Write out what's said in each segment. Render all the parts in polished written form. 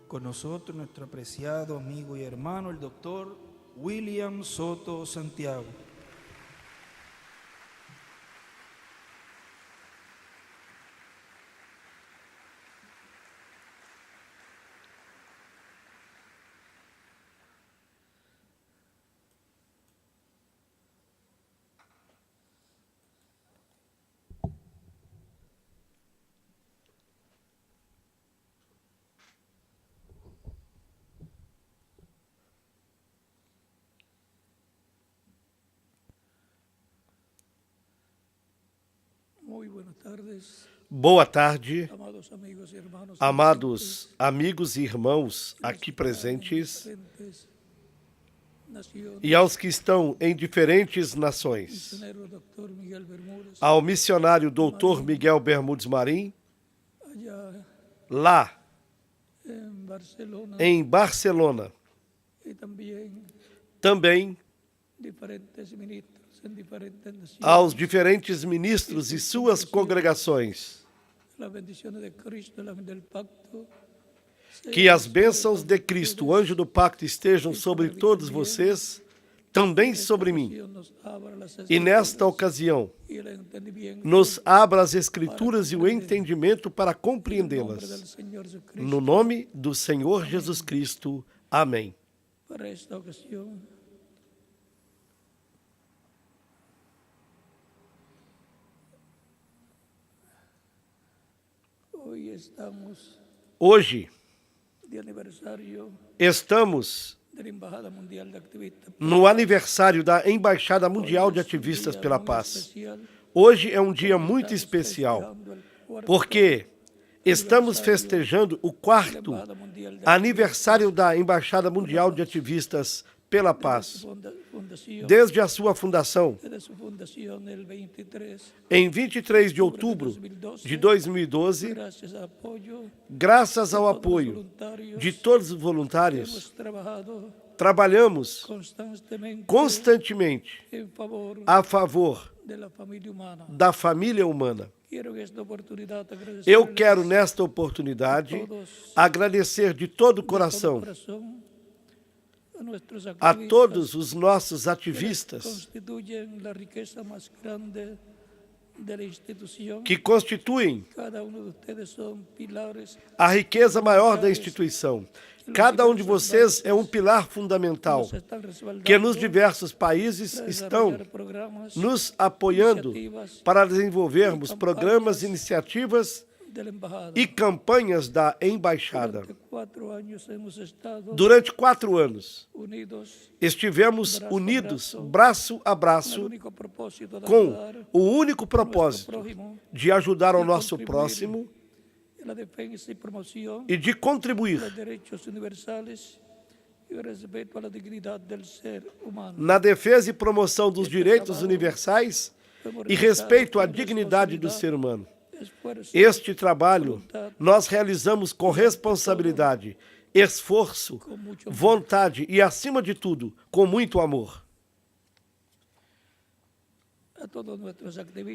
Con nosotros nuestro apreciado amigo y hermano, el doctor William Soto Santiago. Muy buenas tardes, Boa tarde, amados amigos y hermanos, amados amigos e irmãos aqui presentes diferentes naciones, e aos que estão em diferentes nações. misionero Dr. Miguel Bermúdez, Ao missionário Dr. Miguel Bermudes Marim, allá lá en Barcelona, em Barcelona. y Também diferentes ministros en diferentes naciones, aos diferentes ministros e suas congregações. las bendiciones de Cristo, el ángel del pacto, Que as bênçãos de Cristo, o anjo do pacto, estejam sobre todos vocês, também sobre mim. E nesta ocasião, nos abra as Escrituras e o entendimento para compreendê-las. No nome do Senhor Jesus Cristo. Amém. Para esta ocasión, hoy estamos Hoje, de aniversario estamos de la Embajada Mundial de Activistas no aniversário da Embaixada Mundial de Ativistas pela Paz. Hoje é um dia muito especial, porque estamos festejando o quarto aniversário da Embaixada Mundial de Ativistas pela Paz. Desde a sua fundação, em 23 de outubro de 2012, graças ao apoio de todos os voluntários, trabalhamos constantemente a favor da família humana. Eu quero, nesta oportunidade, agradecer de todo o coração a todos os nossos ativistas que constituem a riqueza maior da instituição. Cada um de vocês é um pilar fundamental que nos diversos países estão nos apoiando para desenvolvermos programas, iniciativas e campanhas da Embaixada. Durante 4 anos, estivemos unidos, braço a braço, com o único propósito de ajudar ao nosso próximo e de contribuir na defesa e promoção dos direitos universais e respeito à dignidade do ser humano. Este trabalho nós realizamos com responsabilidade, esforço, vontade e, acima de tudo, com muito amor.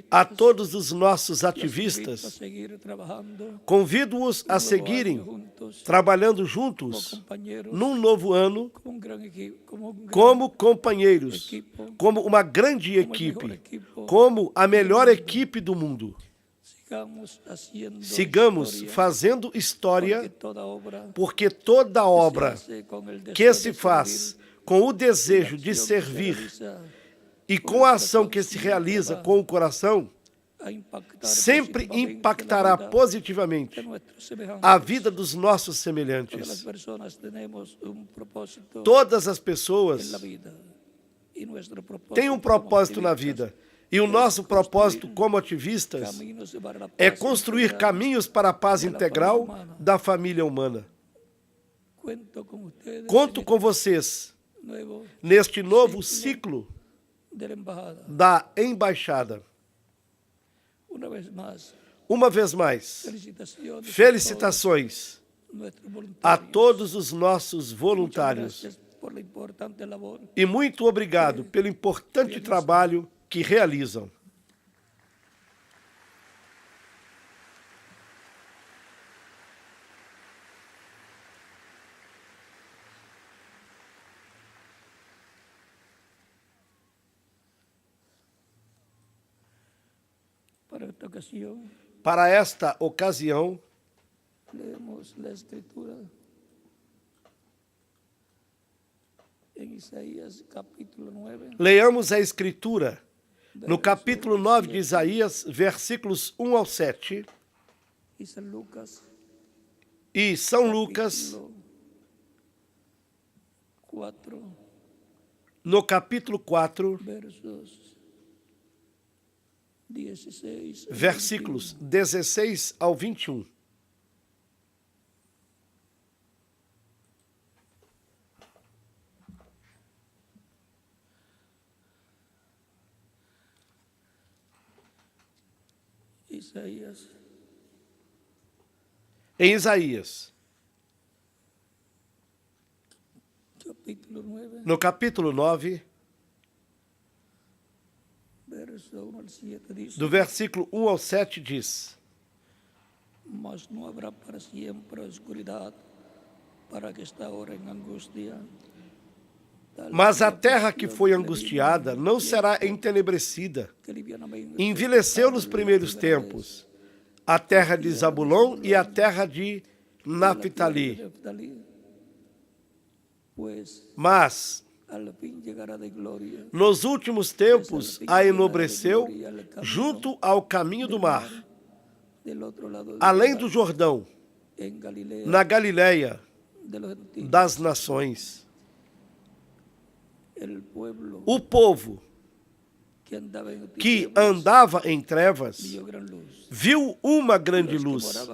A todos os nossos ativistas, convido-os a seguirem trabalhando juntos num novo ano como companheiros, como uma grande equipe, como a melhor equipe do mundo. Sigamos fazendo história, porque toda obra que se faz com o desejo de servir e com a ação que se realiza com o coração, sempre impactará positivamente a vida dos nossos semelhantes. Todas as pessoas têm um propósito na vida. E o nosso propósito como ativistas é construir caminhos para a paz integral da família humana. Conto com vocês neste novo ciclo da Embaixada. Uma vez mais, felicitações a todos os nossos voluntários e muito obrigado pelo importante trabalho que realizam. Para esta ocasião, leemos la escritura en Isaías capítulo 9. Leamos a Escritura no capítulo 9 de Isaías, versículos 1 ao 7. Y San Lucas, E São Lucas, capítulo 4, no capítulo 4, versos 16 al versículos 16 ao 21. Isaías, Em Isaías, capítulo 9, no capítulo 9, verso 1 al 7 dice: do versículo 1 ao 7 diz: Mas no habrá para siempre oscuridad para que está ahora en angustia. Mas a terra que foi angustiada não será entenebrecida. Envelheceu nos primeiros tempos a terra de Zabulon e a terra de Naphtali. Mas nos últimos tempos a enobreceu junto ao caminho do mar, além do Jordão, na Galileia das nações. O povo que andava em trevas viu uma grande luz,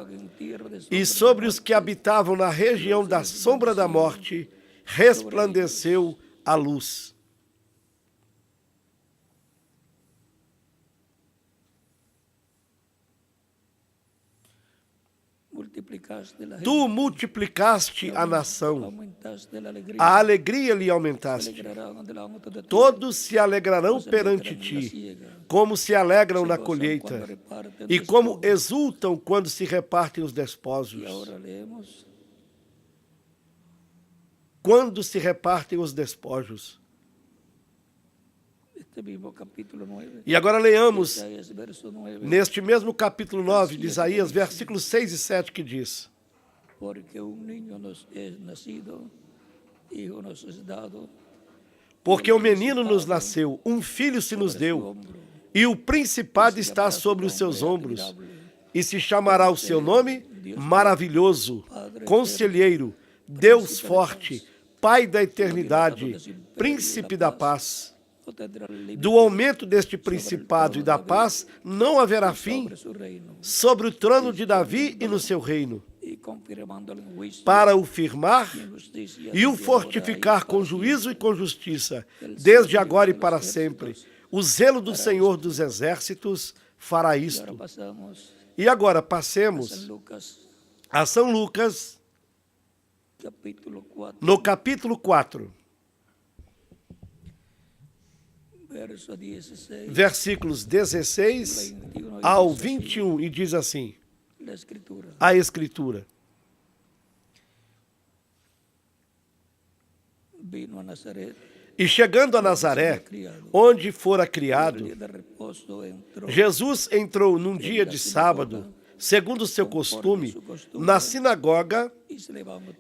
e sobre os que habitavam na região da sombra da morte resplandeceu a luz. Tu multiplicaste a nação, a alegria lhe aumentaste. Todos se alegrarão perante ti, como se alegram na colheita, e como exultam quando se repartem os despojos. Quando se repartem os despojos. E agora leamos neste mesmo capítulo 9 de Isaías, versículos 6 e 7, que diz: Porque um menino nos nasceu, um filho se nos deu, e o principado está sobre os seus ombros, e se chamará o seu nome Maravilhoso, Conselheiro, Deus Forte, Pai da Eternidade, Príncipe da Paz. Do aumento deste principado e da paz não haverá fim sobre o trono de Davi e no seu reino, para o firmar e o fortificar com juízo e com justiça, desde agora e para sempre. O zelo do Senhor dos Exércitos fará isto. E agora passemos a São Lucas, no capítulo 4. Versículos 16 ao 21, e diz assim, a Escritura: E chegando a Nazaré, onde fora criado, Jesus entrou num dia de sábado, segundo o seu costume, na sinagoga,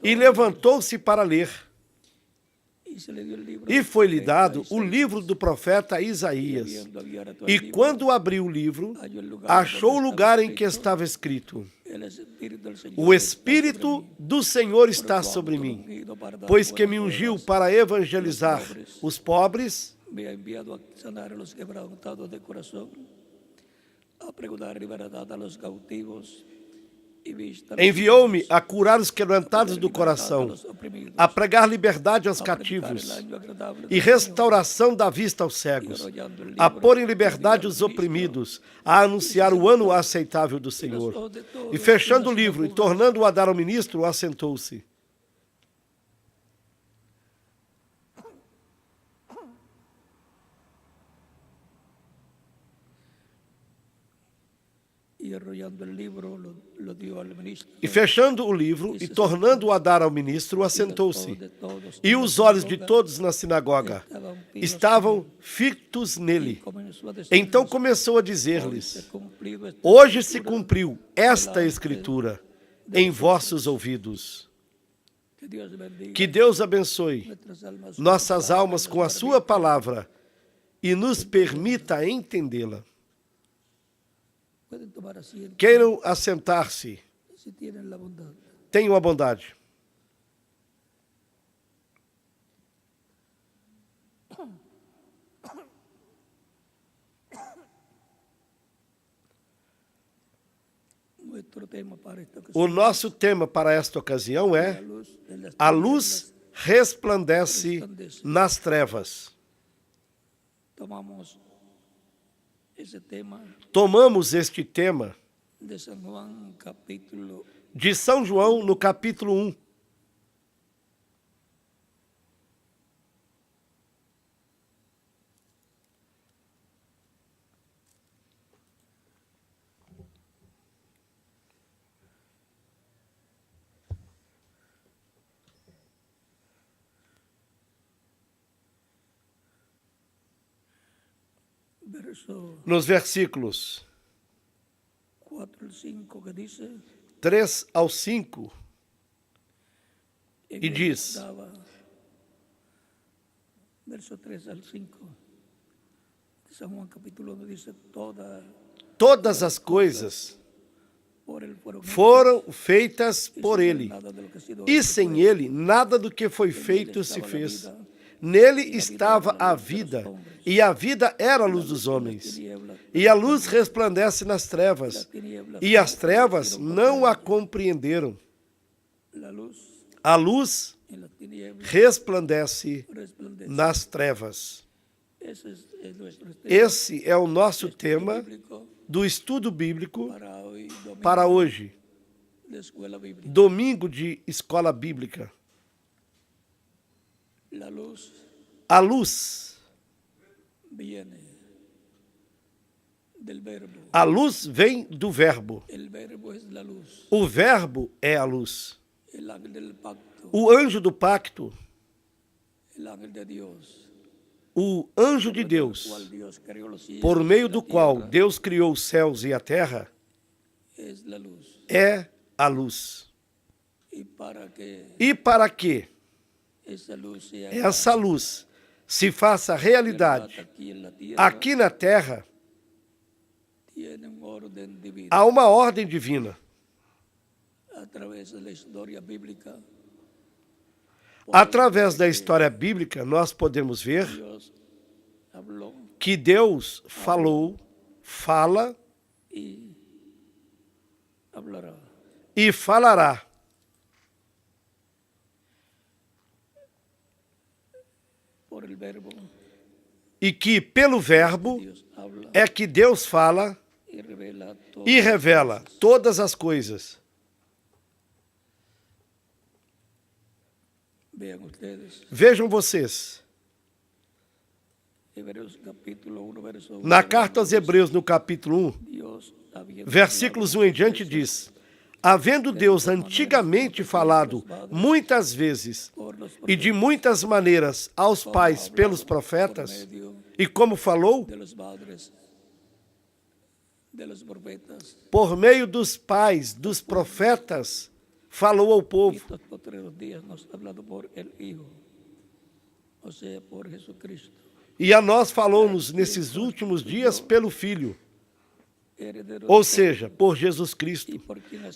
e levantou-se para ler. E foi-lhe dado o livro do profeta Isaías. E quando abriu o livro, achou o lugar em que estava escrito: O Espírito do Senhor está sobre mim, pois que me ungiu para evangelizar os pobres, enviou-me a curar os quebrantados do coração, a pregar liberdade aos cativos e restauração da vista aos cegos, a pôr em liberdade os oprimidos, a anunciar o ano aceitável do Senhor. E fechando o livro e tornando-o a dar ao ministro, assentou-se. E fechando o livro e tornando-o a dar ao ministro, assentou-se. E os olhos de todos na sinagoga estavam fitos nele. Então começou a dizer-lhes: hoje se cumpriu esta escritura em vossos ouvidos. Que Deus abençoe nossas almas com a sua palavra e nos permita entendê-la. Queiram assentar-se. Tenham a bondade. O nosso tema para esta ocasião é: a luz resplandece nas trevas. Tomamos este tema de São João, no capítulo 1. Nos versículos 3 ao 5, e diz: verso 3 al 5 de San Juan capítulo 1 dice: todas as coisas foram feitas por ele, e sem ele nada do que foi feito se fez. Nele estava a vida, e a vida era a luz dos homens. E a luz resplandece nas trevas, e as trevas não a compreenderam. A luz resplandece nas trevas. Esse é o nosso tema do estudo bíblico para hoje, domingo de escola bíblica. A luz. A luz vem do verbo. O verbo é a luz. O anjo do pacto, o anjo de Deus, por meio do qual Deus criou os céus e a terra, é a luz. E para que essa luz se faça realidade aqui na terra, há uma ordem divina. Através da história bíblica, nós podemos ver que Deus falou, fala e falará. E que pelo verbo é que Deus fala e revela todas as coisas. Vejam vocês, na carta aos Hebreus, no capítulo 1, versículos 1 em diante, diz: havendo Deus antigamente falado muitas vezes e de muitas maneiras aos pais pelos profetas, e como falou, por meio dos pais, dos profetas, falou ao povo. E a nós falou-nos nesses últimos dias pelo Filho, ou seja, por Jesus Cristo,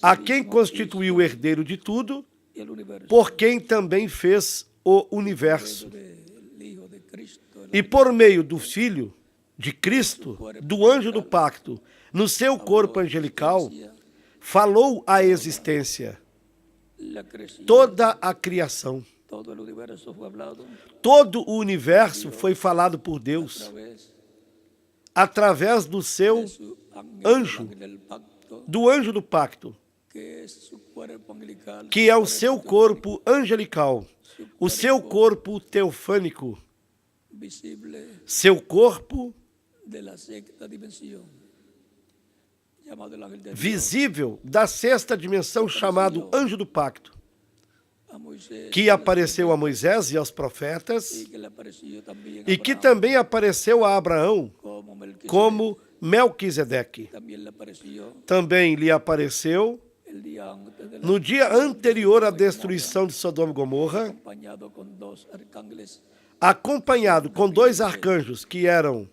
a quem constituiu o herdeiro de tudo, por quem também fez o universo. E por meio do Filho de Cristo, do anjo do pacto, no seu corpo angelical, falou a existência, toda a criação. Todo o universo foi falado por Deus através do seu anjo, do anjo do pacto, que é o seu corpo angelical, o seu corpo teofânico, seu corpo llamado el ángel de Dios, visível da sexta dimensão chamado Anjo do Pacto, a Moisés, que apareceu a Moisés e aos profetas y que le apareció también a e que Abraham, também apareceu a Abraão como Melquisedec. como Melquisedeque. También le apareció Também lhe apareceu el día antes de la no dia anterior à destruição de Sodoma e Gomorra, acompañado con dos arcángeles, acompanhado com dois arcanjos que eram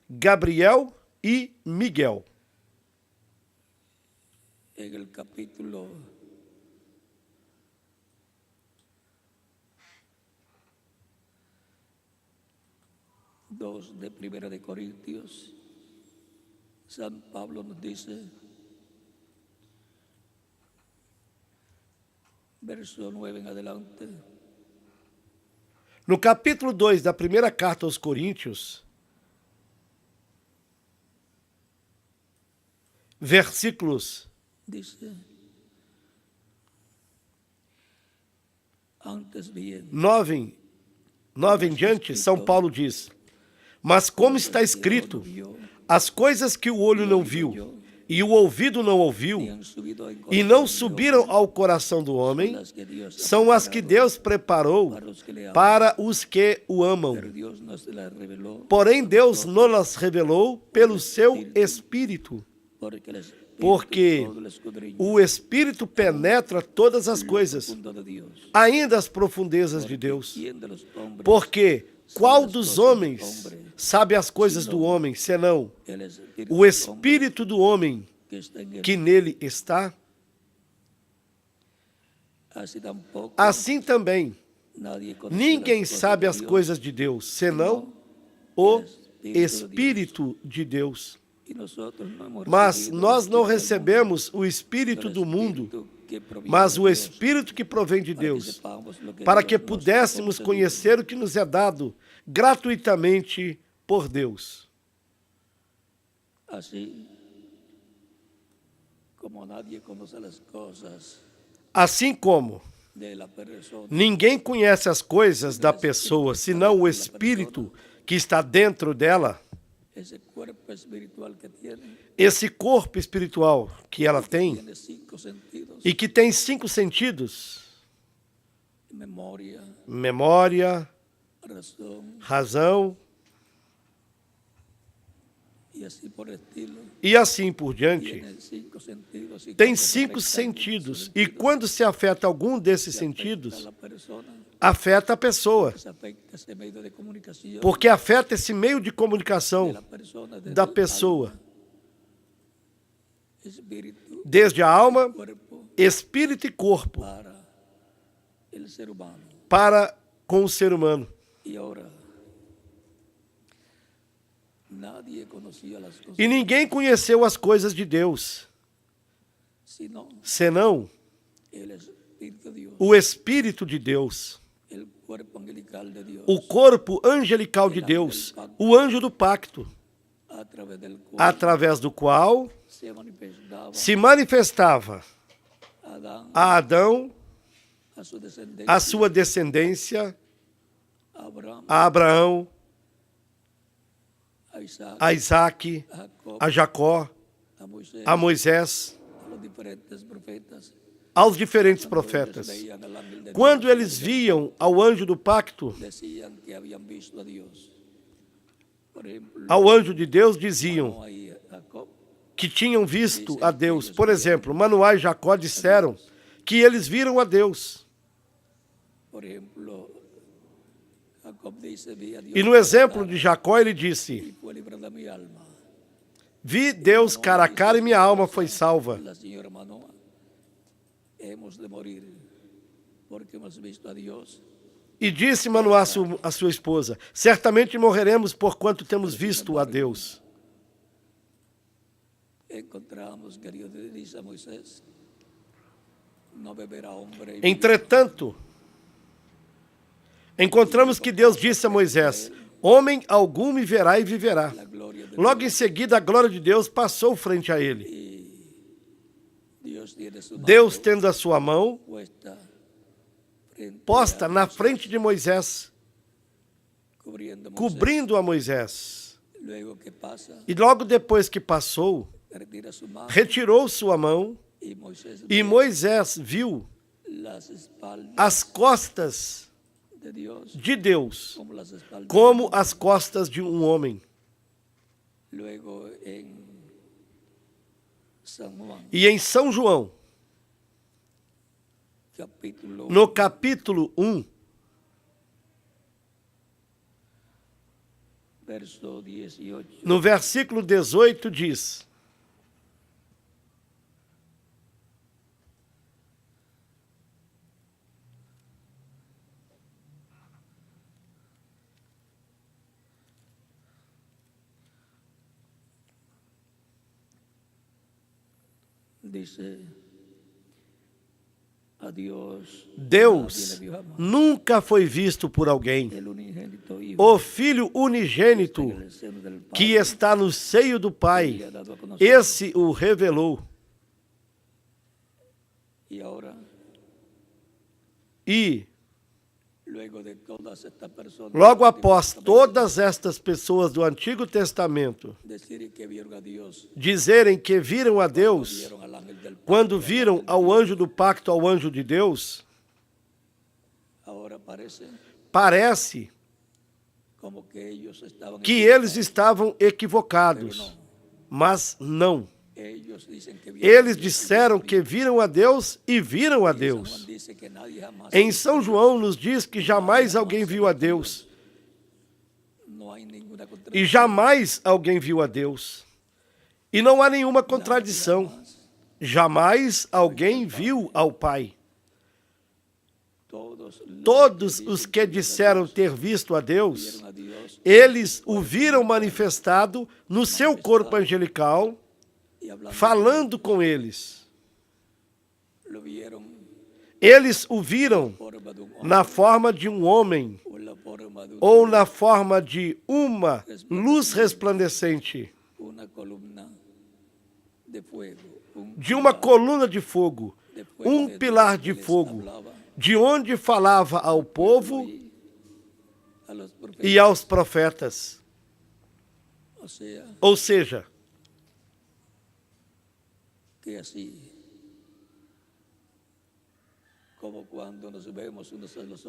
Gabriel e Miguel. en el capítulo 2 de Primera de Corintios, San Pablo nos dice, verso 9 en adelante, No capítulo 2 da primeira carta aos Coríntios, versículos dice, antes bien, 9 em diante, São Paulo diz: Mas como está escrito, as coisas que o olho não viu e o ouvido não ouviu e não subiram ao coração do homem, são as que Deus preparou para os que o amam. Porém, Deus nos revelou pelo seu Espírito, porque o Espírito penetra todas as coisas, ainda as profundezas de Deus. Porque qual dos homens sabe as coisas do homem, senão o Espírito do homem que nele está? Assim também, ninguém sabe as coisas de Deus, senão o Espírito de Deus. Mas nós não recebemos o Espírito do mundo, mas o Espírito que provém de Deus, para que pudéssemos conhecer o que nos é dado gratuitamente por Deus. Assim como ninguém conhece as coisas da pessoa, senão o Espírito que está dentro dela, esse corpo espiritual que ela tem e que tem 5 sentidos: memória, razão e assim por diante, tem 5 sentidos. E quando se afeta algum desses sentidos, afeta a pessoa, porque afeta esse meio de comunicação da pessoa, desde a alma, espírito e corpo, para com o ser humano. E ninguém conheceu as coisas de Deus, senão o Espírito de Deus, o corpo angelical de Deus, o anjo do pacto, através do qual se manifestava a Adão, a sua descendência, a Abraão, a Isaac, a Jacó, a Moisés, aos diferentes profetas. Quando eles viam ao anjo do pacto, ao anjo de Deus, diziam que tinham visto a Deus. Por exemplo, Manoá e Jacó disseram que eles viram a Deus. E no exemplo de Jacó, ele disse: vi Deus cara a cara e minha alma foi salva. E disse Manoá a sua esposa: certamente morreremos porquanto temos visto a Deus. Entretanto, encontramos que Deus disse a Moisés: homem algum me verá e viverá. Logo em seguida, a glória de Deus passou frente a ele. Deus, tendo a sua mão posta na frente de Moisés, cobrindo a Moisés. E logo depois que passou, retirou sua mão e Moisés viu as costas de Deus como as costas de um homem. E em São João, no capítulo 1, no versículo 18 diz: Deus nunca foi visto por alguém. O Filho unigênito que está no seio do Pai, esse o revelou. E logo após todas estas pessoas do Antigo Testamento dizerem que viram a Deus, quando viram ao anjo do pacto, ao anjo de Deus, parece que eles estavam equivocados, mas não. Eles disseram que viram a Deus e viram a Deus. Em São João nos diz que jamais alguém viu a Deus. E jamais alguém viu a Deus. E não há nenhuma contradição. Jamais alguém viu ao Pai. Todos os que disseram ter visto a Deus, eles o viram manifestado no seu corpo angelical, falando com eles. Eles o viram na forma de um homem ou na forma de uma luz resplandecente, de uma coluna de fogo, um pilar de fogo, de onde falava ao povo e aos profetas. Ou seja,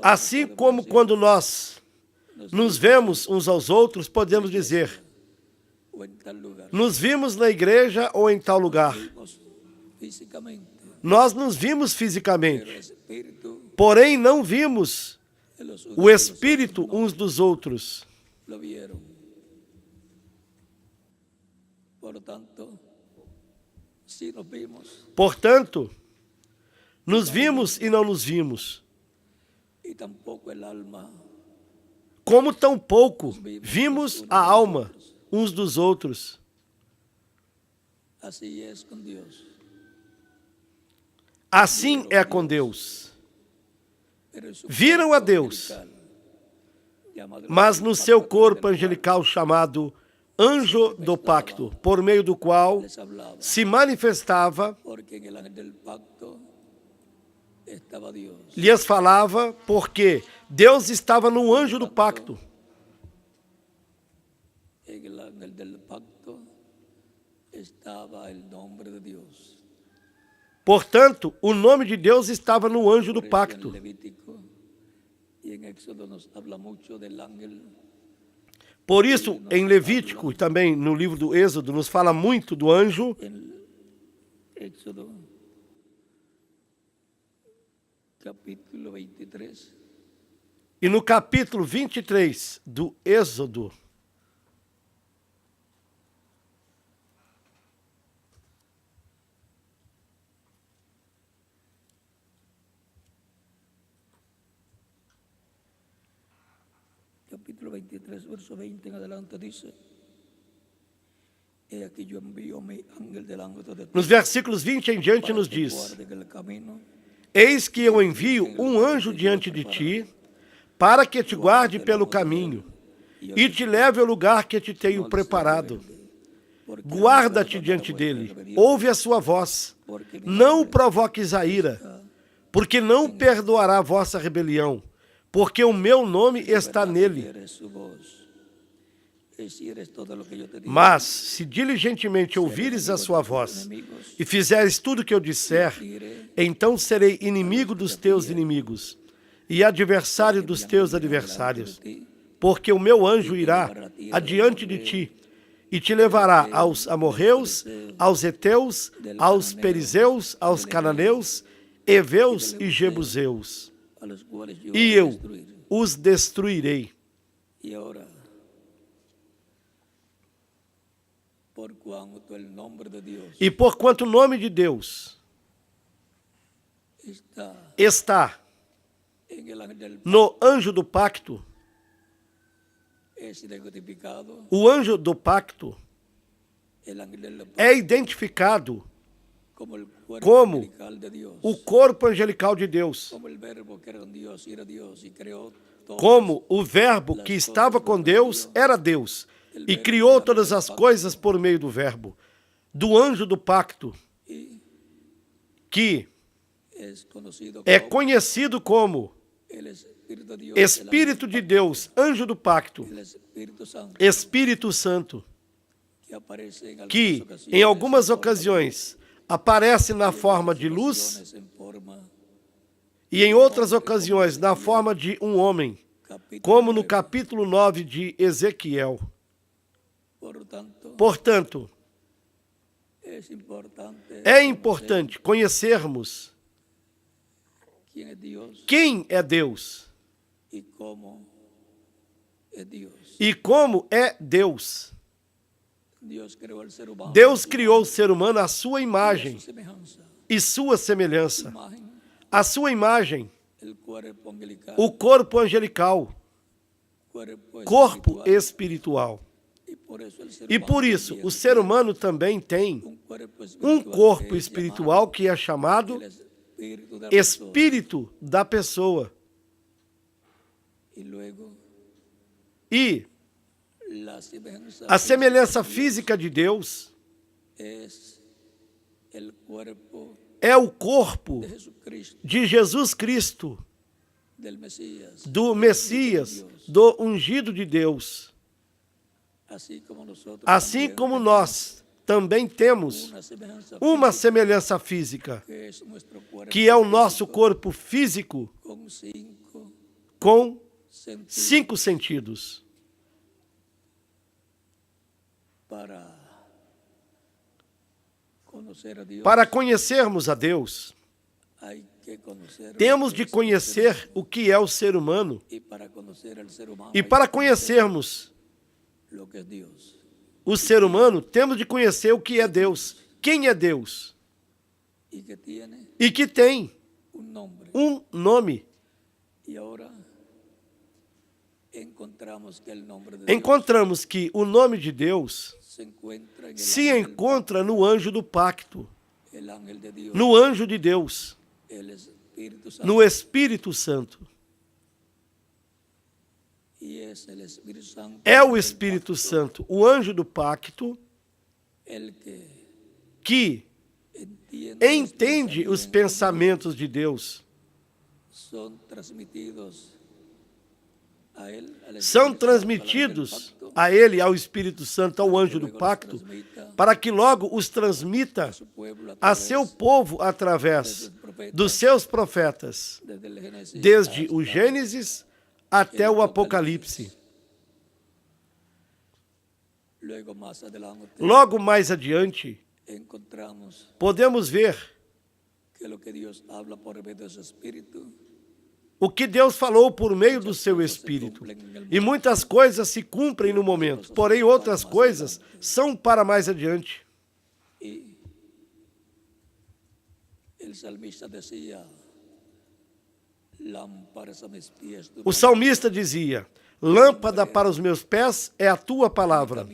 assim como quando nós nos vemos uns aos outros, podemos dizer: nos vimos na igreja ou em tal lugar. Nós nos vimos fisicamente, porém não vimos o espírito uns dos outros. Portanto, nos vimos e não nos vimos. Como tampouco vimos a alma uns dos outros. Assim é com Deus. Viram a Deus, mas no seu corpo angelical chamado anjo do pacto, por meio do qual se manifestava, lhes falava, porque Deus estava no anjo do pacto. Portanto, o nome de Deus estava no anjo do pacto. Por isso, em Levítico e também no livro do Êxodo, nos fala muito do anjo. E no capítulo 23 do Êxodo, capítulo 23, verso 20 en adelante dice: nos versículos 20 em diante nos diz: eis que eu envio um anjo diante de ti, para que te guarde pelo caminho, e te leve ao lugar que te tenho preparado. Guarda-te diante dele, ouve a sua voz, não o provoques a ira, porque não perdoará a vossa rebelião, porque o meu nome está nele. Mas, se diligentemente ouvires a sua voz e fizeres tudo o que eu disser, então serei inimigo dos teus inimigos e adversário dos teus adversários, porque o meu anjo irá adiante de ti e te levará aos amorreus, aos heteus, aos perizeus, aos cananeus, heveus e jebuseus, e eu os destruirei. E porquanto o nome de Deus está no anjo do pacto, o anjo do pacto é identificado como o corpo angelical de Deus, como o verbo que estava com Deus era Deus e criou todas as coisas por meio do verbo, do anjo do pacto, que é conhecido como Espírito de Deus, anjo do pacto, Espírito Santo, que em algumas ocasiões aparece na forma de luz e em outras ocasiões na forma de um homem, como no capítulo 9 de Ezequiel. Portanto, é importante conhecermos quem é Deus e como é Deus. Deus criou o ser humano à sua imagem e sua semelhança. A sua imagem, o corpo angelical, corpo espiritual. E por isso, o ser humano também tem um corpo espiritual que é chamado espírito da pessoa. E a semelhança física de Deus é o corpo de Jesus Cristo, do Messias, do ungido de Deus. Assim como nós também temos uma semelhança física, que é o nosso corpo físico com 5 sentidos. Para conhecermos a Deus, temos de conhecer o que é o ser humano. E para conhecermos o ser humano, temos de conhecer o que é Deus. Quem é Deus? E que tem um nome. Encontramos que o nome de Deus se encontra no anjo do pacto, no anjo de Deus, no Espírito Santo. É o Espírito Santo, o anjo do pacto, que entende os pensamentos de Deus. São transmitidos a ele, ao Espírito Santo, ao anjo do pacto, para que logo os transmita a seu povo através dos seus profetas, desde o Gênesis até o Apocalipse. Logo mais adiante, podemos ver o que Deus falou por meio do seu Espírito. E muitas coisas se cumprem no momento, porém outras coisas são para mais adiante. O salmista dizia: lâmpada para os meus pés é a tua palavra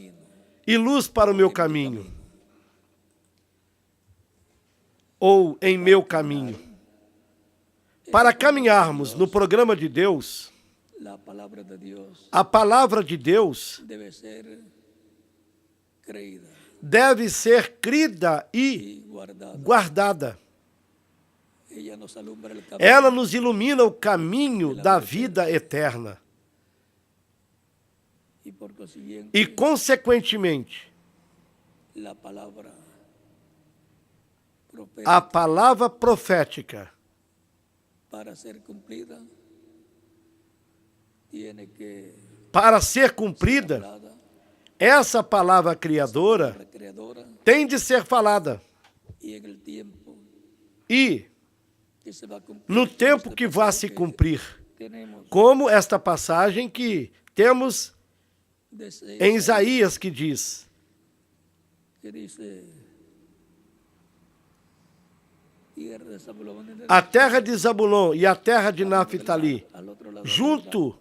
e luz para o meu caminho, ou em meu caminho. Para caminharmos no programa de Deus, a palavra de Deus deve ser crida e guardada. Ela nos ilumina o caminho da vida eterna. E, consequentemente, a palavra profética, para ser cumprida, essa palavra criadora tem de ser falada. E, no tempo que vai se cumprir, como esta passagem que temos em Isaías, que diz: a terra de Zabulon e a terra de Naphtali, junto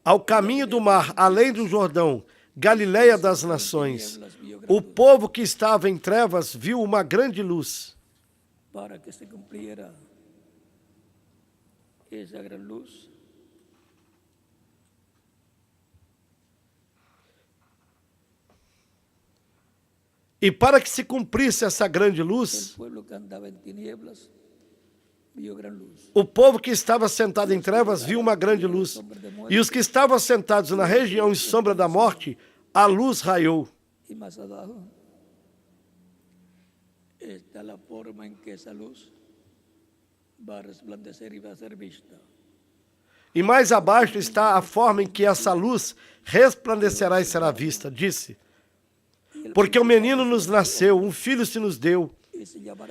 ao caminho do mar, além do Jordão, Galileia das nações, o povo que estava em trevas viu uma grande luz. Para que se cumpriera essa grande luz, e para que se cumprisse essa grande luz, o povo que estava sentado em trevas viu uma grande luz. E os que estavam sentados na região em sombra da morte, a luz raiou. E mais abaixo está a forma em que essa luz vai resplandecer e vai ser vista. E mais abaixo está a forma em que essa luz resplandecerá e será vista. Disse: porque o menino nos nasceu, um filho se nos deu,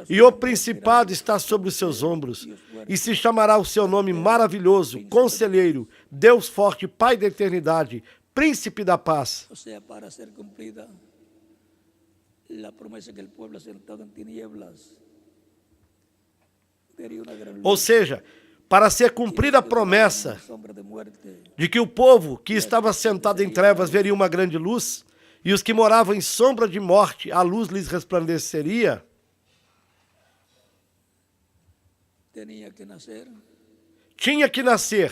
e o principado está sobre os seus ombros, e se chamará o seu nome maravilhoso, Conselheiro, Deus forte, Pai da eternidade, Príncipe da paz. Ou seja, para ser cumprida a promessa que o povo sentado em tinieblas teria uma grande luz. Ou seja, para ser cumprida a promessa de que o povo que estava sentado em trevas veria uma grande luz, e os que moravam em sombra de morte, a luz lhes resplandeceria, tinha que nascer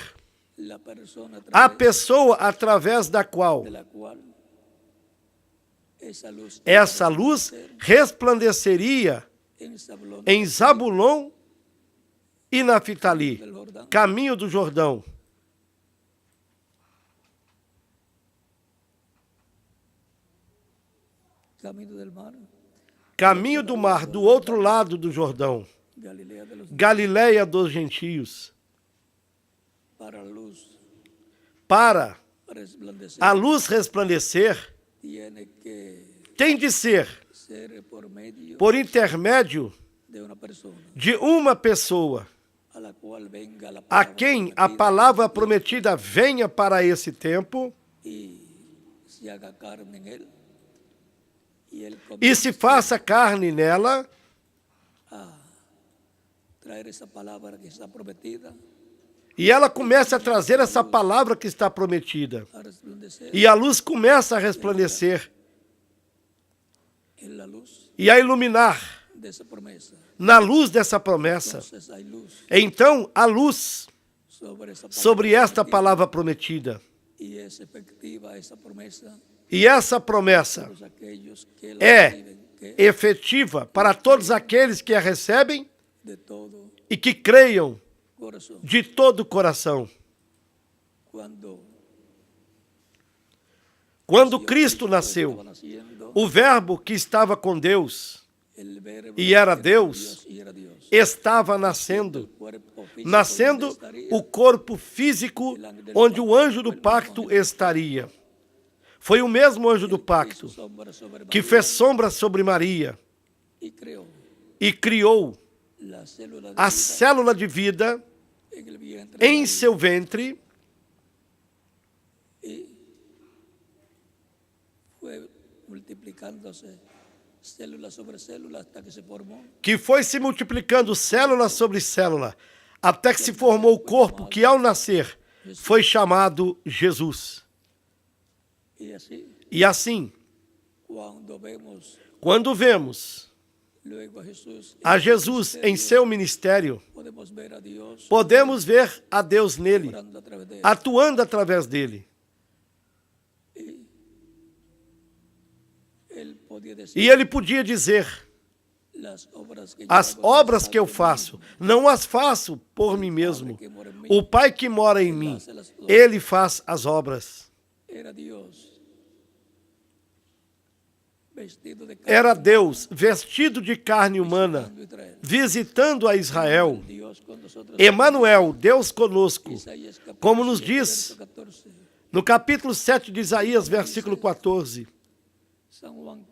a pessoa através da qual essa luz resplandeceria em Zabulon e Naphtali, caminho do Jordão. Caminho do mar, do outro lado do Jordão. Galileia dos gentios. Para a luz resplandecer, tem de ser por intermédio de uma pessoa a quem a palavra prometida venha para esse tempo e se faça carne nela, e ela começa a trazer essa palavra que está prometida, e a luz começa a resplandecer e a iluminar na luz dessa promessa. Então a luz sobre esta palavra prometida, e essa promessa é efetiva para todos aqueles que a recebem e que creiam de todo o coração. Quando Cristo nasceu, o Verbo que estava com Deus e era Deus, estava nascendo o corpo físico onde o anjo do pacto estaria. Foi o mesmo anjo do pacto que fez sombra sobre Maria e criou a célula de vida em seu ventre, e foi multiplicando-se célula sobre célula até que se formou. Que foi se multiplicando célula sobre célula até que se formou o corpo que ao nascer foi chamado Jesus. E assim, quando vemos a Jesus em seu ministério, podemos ver a Deus nele, atuando através dele. E ele podia dizer: as obras que eu faço, não as faço por mim mesmo. O Pai que mora em mim, ele faz as obras. era Deus vestido de carne humana, visitando a Israel. Emanuel, Deus conosco, como nos diz no capítulo 7 de Isaías, versículo 14.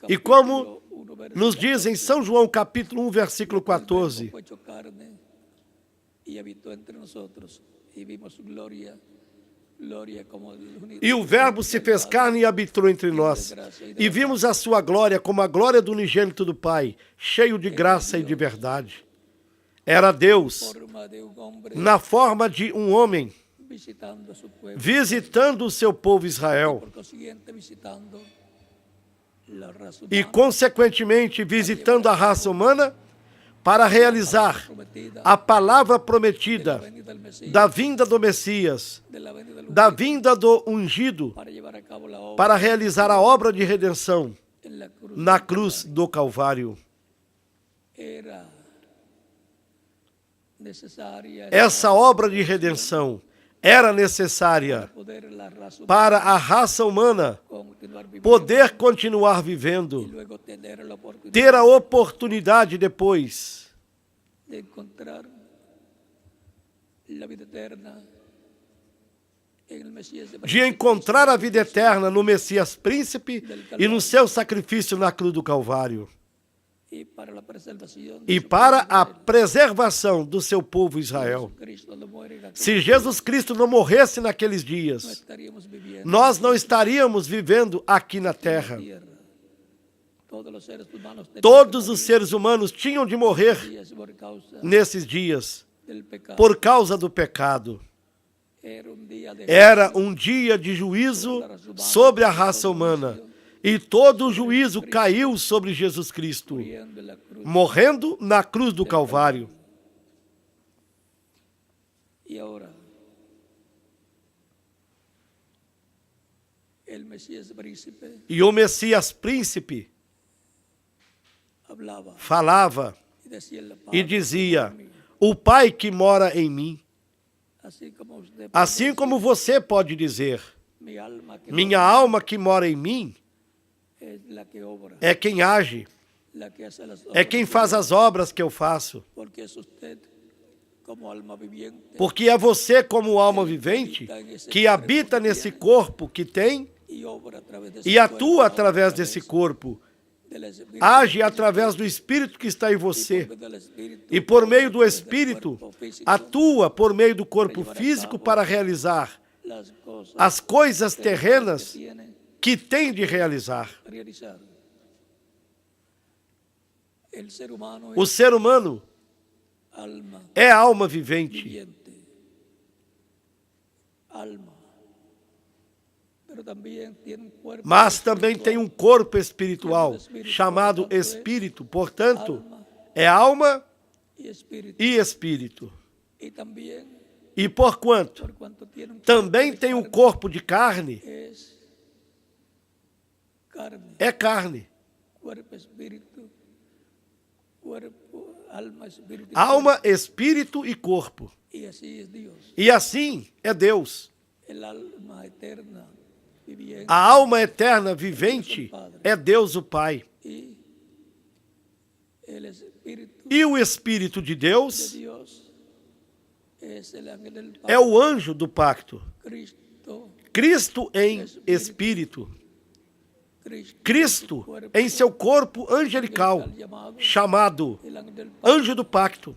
E como nos diz em São João, capítulo 1, versículo 14. E o Verbo se fez carne e habitou entre nós. E vimos a sua glória como a glória do unigênito do Pai, cheio de graça e de verdade. Era Deus, na forma de um homem, visitando o seu povo Israel. E, consequentemente, visitando a raça humana para realizar a palavra prometida da vinda do Messias, da vinda do ungido, para realizar a obra de redenção na cruz do Calvário. Essa obra de redenção era necessária para a raça humana poder continuar vivendo, ter a oportunidade depois de encontrar a vida eterna no Messias Príncipe e no seu sacrifício na cruz do Calvário. E para a preservação do seu povo Israel. Se Jesus Cristo não morresse naqueles dias, nós não estaríamos vivendo aqui na terra. Todos os seres humanos tinham de morrer nesses dias por causa do pecado. Era um dia de juízo sobre a raça humana. E todo o juízo caiu sobre Jesus Cristo, morrendo na cruz do Calvário. E o Messias Príncipe falava e dizia: o Pai que mora em mim. Assim como você pode dizer: minha alma que mora em mim é quem age, é quem faz as obras que eu faço. Porque é você, como alma vivente, que habita nesse corpo que tem e atua através desse corpo. Age através do Espírito que está em você. E por meio do Espírito, atua por meio do corpo físico para realizar as coisas terrenas que tem de realizar. O ser humano é alma vivente. Mas também tem um corpo espiritual, chamado espírito. Portanto, é alma e espírito. E porquanto também tem um corpo de carne, é carne. Alma, espírito e corpo. E assim é Deus. A alma eterna vivente é Deus o Pai. E o Espírito de Deus é o anjo do pacto. Cristo em espírito. Cristo em seu corpo angelical, chamado anjo do pacto.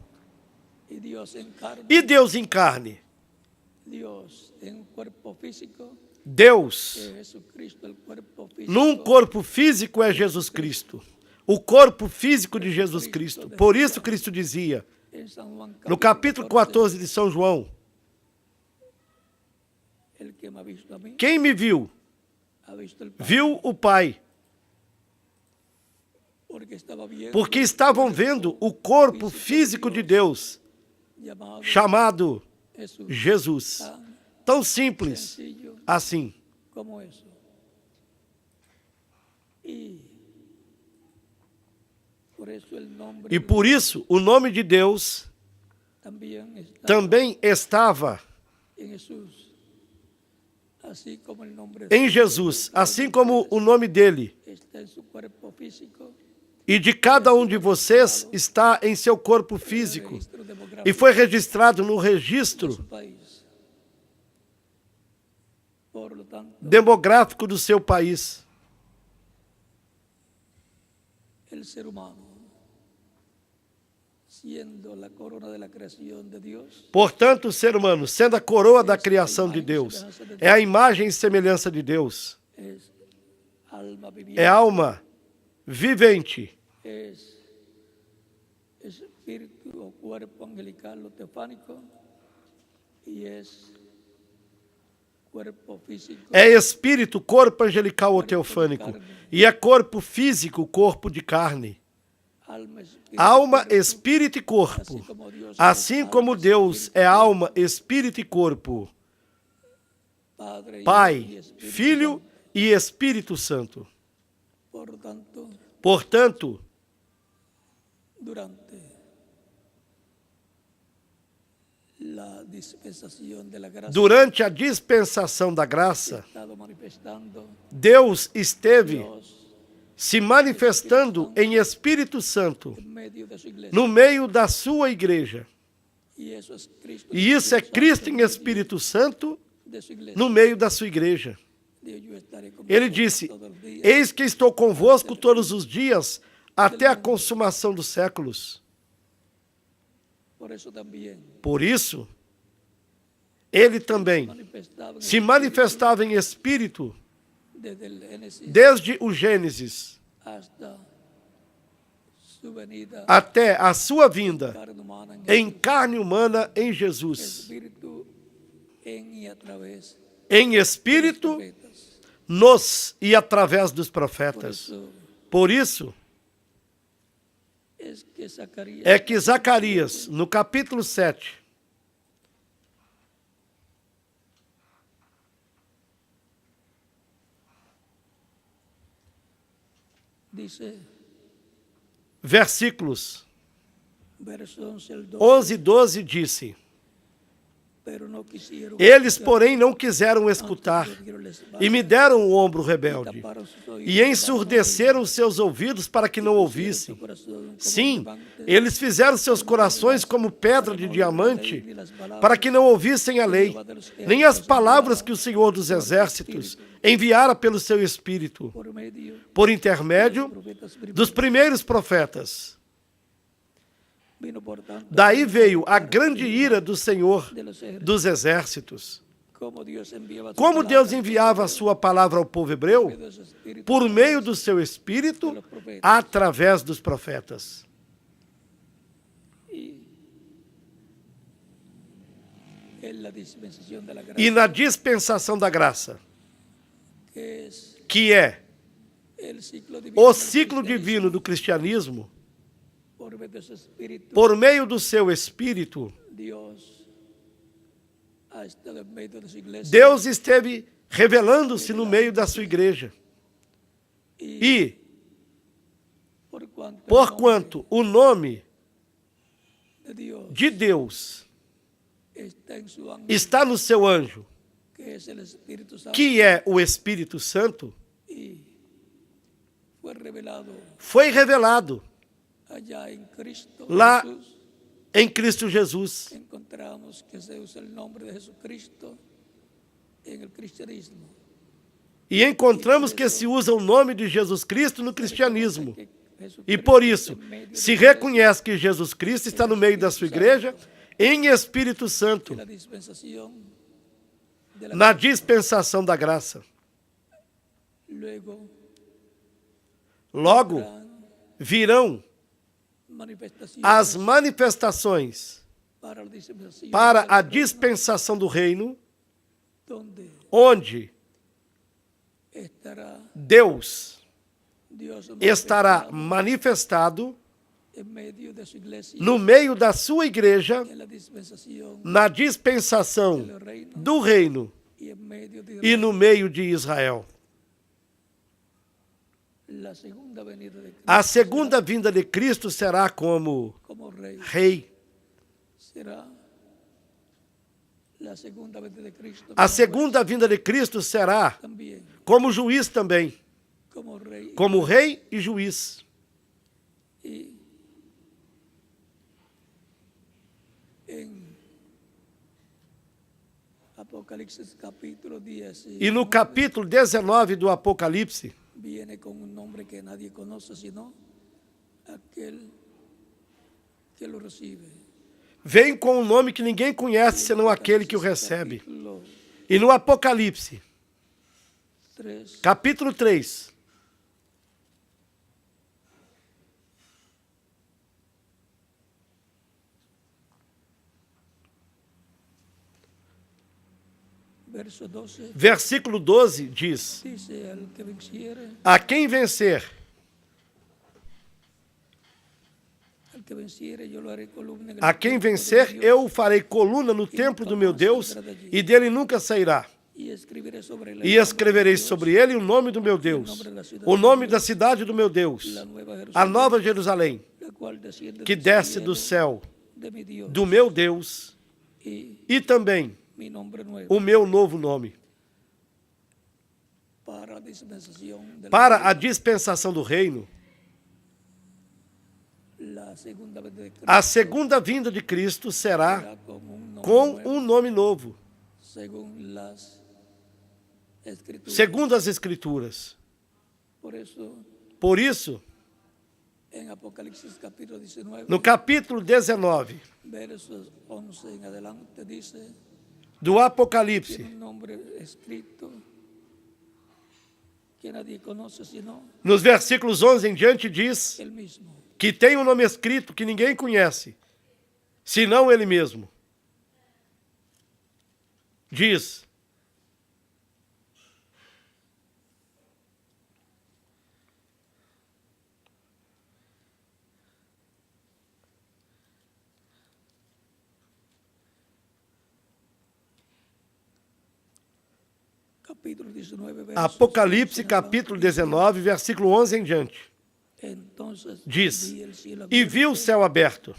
E Deus em carne. Deus, num corpo físico, é Jesus Cristo. O corpo físico de Jesus Cristo. Por isso Cristo dizia, no capítulo 14 de São João: quem me viu, viu o Pai. Porque estavam vendo o corpo físico de Deus, chamado Jesus. Tão simples assim. E por isso o nome de Deus também estava em Jesus, assim como o nome dele e de cada um de vocês está em seu corpo físico e foi registrado no registro demográfico do seu país. Portanto, o ser humano, sendo a coroa da criação de Deus, é a imagem e semelhança de Deus, é alma vivente, é espírito, corpo angelical ou teofânico, e é corpo físico, corpo de carne. Alma, espírito e corpo. Assim como Deus é alma, espírito e corpo. Pai, Filho e Espírito Santo. Portanto, durante a dispensação da graça, Deus esteve se manifestando em Espírito Santo no meio da sua igreja. E isso é Cristo em Espírito Santo no meio da sua igreja. Ele disse: eis que estou convosco todos os dias até a consumação dos séculos. Por isso, ele também se manifestava em Espírito desde o Gênesis até a sua vinda em carne humana em Jesus, em Espírito, nos e através dos profetas. Por isso, é que Zacarias, no capítulo 7, versículos 11 e 12 disse: eles, porém, não quiseram escutar e me deram o ombro rebelde e ensurdeceram seus ouvidos para que não ouvissem. Sim, eles fizeram seus corações como pedra de diamante para que não ouvissem a lei, nem as palavras que o Senhor dos Exércitos enviara pelo seu Espírito, por intermédio dos primeiros profetas. Daí veio a grande ira do Senhor dos Exércitos. Como Deus enviava a sua palavra ao povo hebreu? Por meio do seu Espírito, através dos profetas. E na dispensação da graça, que é o ciclo divino do cristianismo, por meio do seu Espírito, Deus esteve revelando-se no meio da sua igreja. E, porquanto o nome de Deus está no seu anjo, que é o Espírito Santo, foi revelado lá em Cristo Jesus. E encontramos que se usa o nome de Jesus Cristo no cristianismo. E por isso, se reconhece que Jesus Cristo está no meio da sua igreja em Espírito Santo, na dispensação da graça. Logo, virão as manifestações para a dispensação do reino, onde Deus estará manifestado no meio da sua igreja, na dispensação do reino e no meio de Israel. A segunda vinda de Cristo será como rei. A segunda vinda de Cristo será como juiz também, como rei e juiz. E no capítulo 19 do Apocalipse, viene com um nome que nadie conoce, sino aquele que lo recibe. Vem com um nome que ninguém conhece, senão aquele que o recebe. E no Apocalipse, capítulo 3, versículo 12 diz: a quem vencer, eu o farei coluna no templo do meu Deus, e dele nunca sairá. E escreverei sobre ele o nome do meu Deus, o nome da cidade do meu Deus, a nova Jerusalém, que desce do céu do meu Deus, e também o meu novo nome. Para a dispensação do reino, a segunda vinda de Cristo será com um nome novo, segundo as Escrituras. Por isso, no capítulo 19 do Apocalipse, nos versículos 11 em diante, diz que tem um nome escrito que ninguém conhece, senão ele mesmo. Diz: Apocalipse, capítulo 19, versículo 11 em diante. Diz: e vi o céu aberto,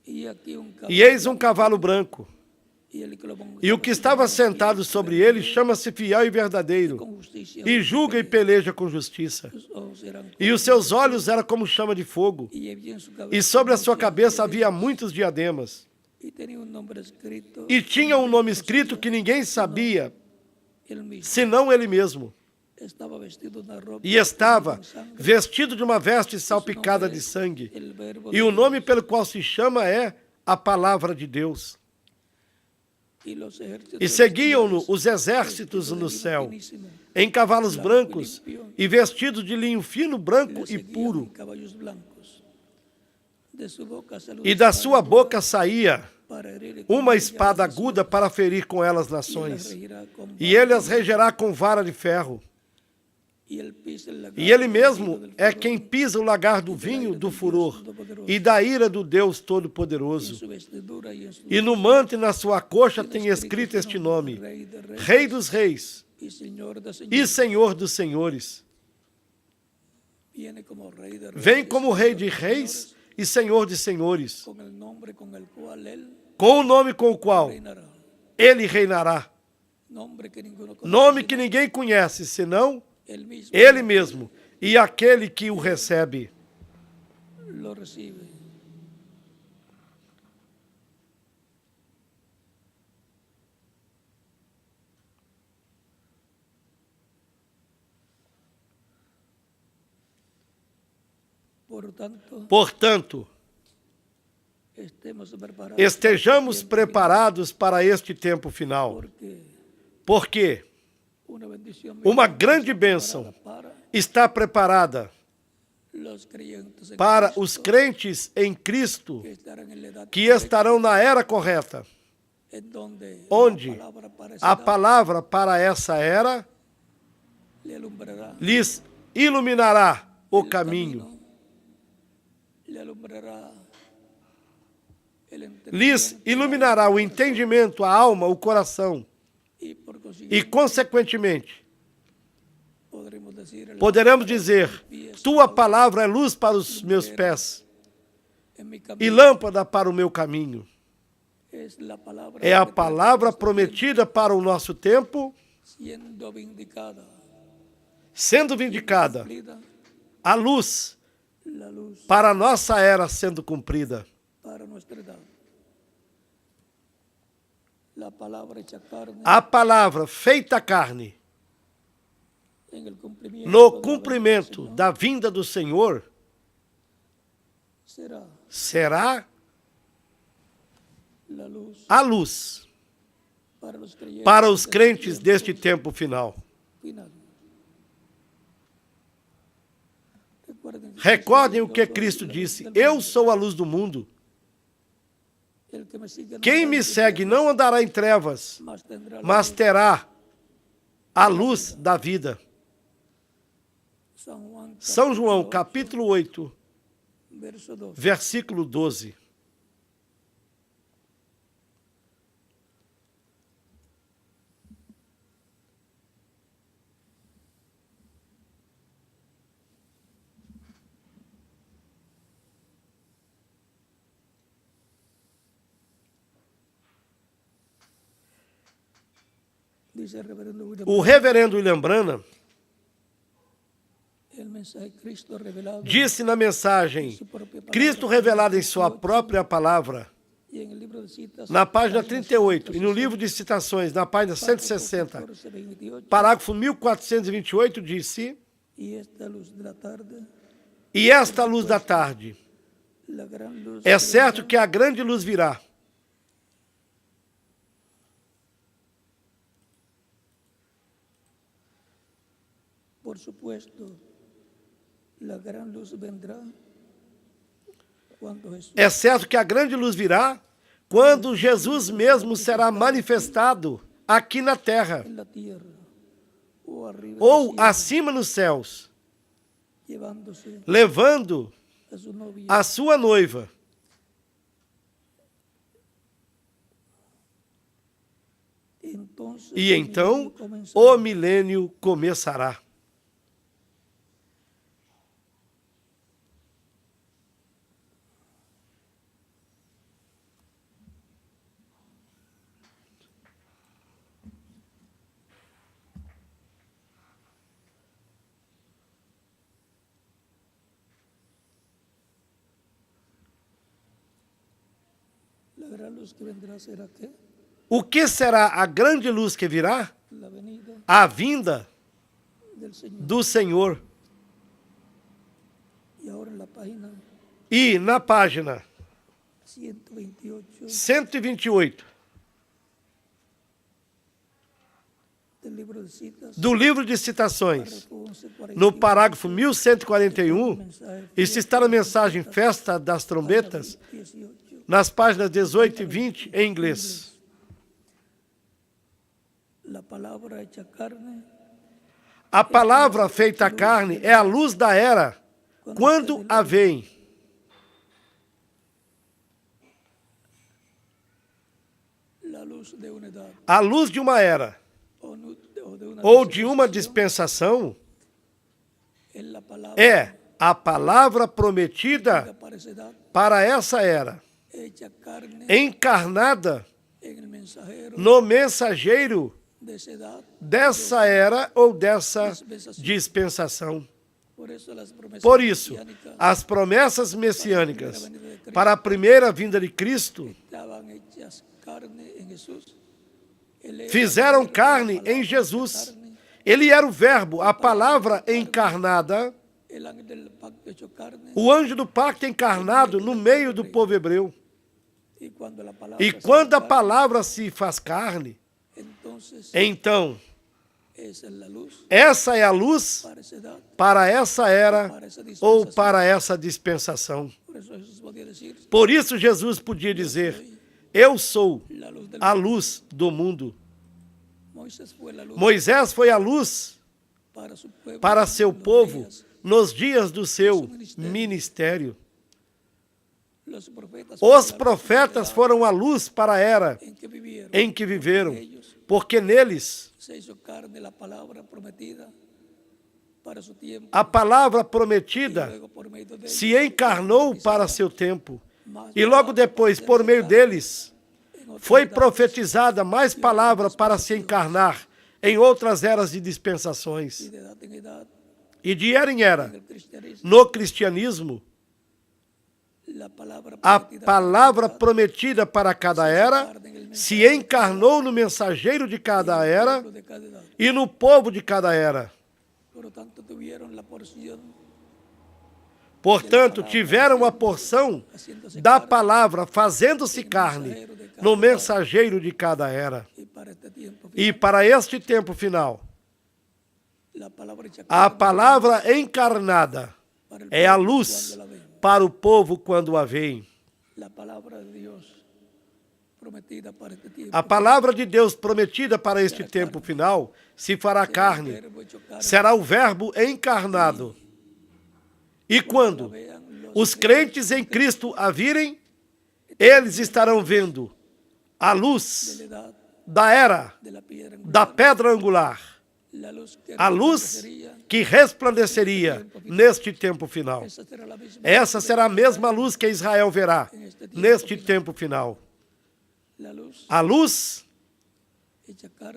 e eis um cavalo branco, e o que estava sentado sobre ele chama-se Fiel e Verdadeiro, e julga e peleja com justiça. E os seus olhos eram como chama de fogo, e sobre a sua cabeça havia muitos diademas. E tinha um nome escrito que ninguém sabia, senão ele mesmo. E estava vestido de uma veste salpicada de sangue. E o nome pelo qual se chama é a Palavra de Deus. E seguiam-no os exércitos no céu, em cavalos brancos e vestidos de linho fino, branco e puro. E da sua boca saía uma espada aguda para ferir com ela as nações. E ele as regerá com vara de ferro. E ele mesmo é quem pisa o lagar do vinho do furor e da ira do Deus Todo-Poderoso. E no manto e na sua coxa tem escrito este nome: Rei dos Reis e Senhor dos Senhores. Vem como Rei de Reis e Senhor de Senhores, com o nome com o qual ele reinará. Nome que ninguém conhece, senão ele mesmo e aquele que o recebe. Portanto, estejamos preparados para este tempo final, porque uma grande bênção está preparada para os crentes em Cristo que estarão na era correta, onde a palavra para essa era lhes iluminará o caminho, lhes iluminará o entendimento, a alma, o coração, e, consequentemente, poderemos dizer: tua palavra é luz para os meus pés e lâmpada para o meu caminho. é a palavra prometida para o nosso tempo, sendo vindicada, a luz para a nossa era sendo cumprida. A palavra feita carne, no cumprimento da vinda do Senhor, será a luz para os crentes deste tempo final. Recordem o que Cristo disse: eu sou a luz do mundo. Quem me segue não andará em trevas, mas terá a luz da vida. São João, capítulo 8, versículo 12. O reverendo William Branham disse na mensagem Cristo revelado em sua própria palavra, na página 38, e no livro de citações, na página 160, parágrafo 1428, disse: e esta luz da tarde, é certo que a grande luz virá. Por supuesto, la gran luz vendrá quando Jesus... É certo que a grande luz virá quando Jesus mesmo será manifestado aqui na terra, ou acima nos céus, levando a sua noiva. E então o milênio começará. O que será a grande luz que virá? A vinda do Senhor. E na página 128 do livro de citações, no parágrafo 1141, isso está na mensagem Festa das Trombetas, nas páginas 18 e 20, em inglês. A palavra feita carne é a luz da era, quando a veem. A luz de uma era, ou de uma dispensação, é a palavra prometida para essa era, encarnada no mensageiro dessa era ou dessa dispensação. Por isso, as promessas messiânicas para a primeira vinda de Cristo fizeram carne em Jesus. Ele era o Verbo, a palavra encarnada, o anjo do pacto encarnado no meio do povo hebreu. E quando a palavra se faz carne, então, essa é a luz para essa era ou para essa dispensação. Por isso Jesus podia dizer: eu sou a luz do mundo. Moisés foi a luz para seu povo nos dias do seu ministério. Os profetas foram a luz para a era em que viveram, porque neles a palavra prometida se encarnou para seu tempo, e logo depois, por meio deles, foi profetizada mais palavra para se encarnar em outras eras e dispensações. E de era em era, no cristianismo, a palavra prometida para cada era se encarnou no mensageiro de cada era e no povo de cada era. Portanto, tiveram a porção da palavra fazendo-se carne no mensageiro de cada era. E para este tempo final, a palavra encarnada é a luz para o povo quando a veem. A palavra de Deus prometida para este tempo final se fará carne, será o Verbo encarnado. E quando os crentes em Cristo a virem, eles estarão vendo a luz da era, da pedra angular, a luz que resplandeceria neste tempo final. Essa será a mesma luz que Israel verá neste tempo final. A luz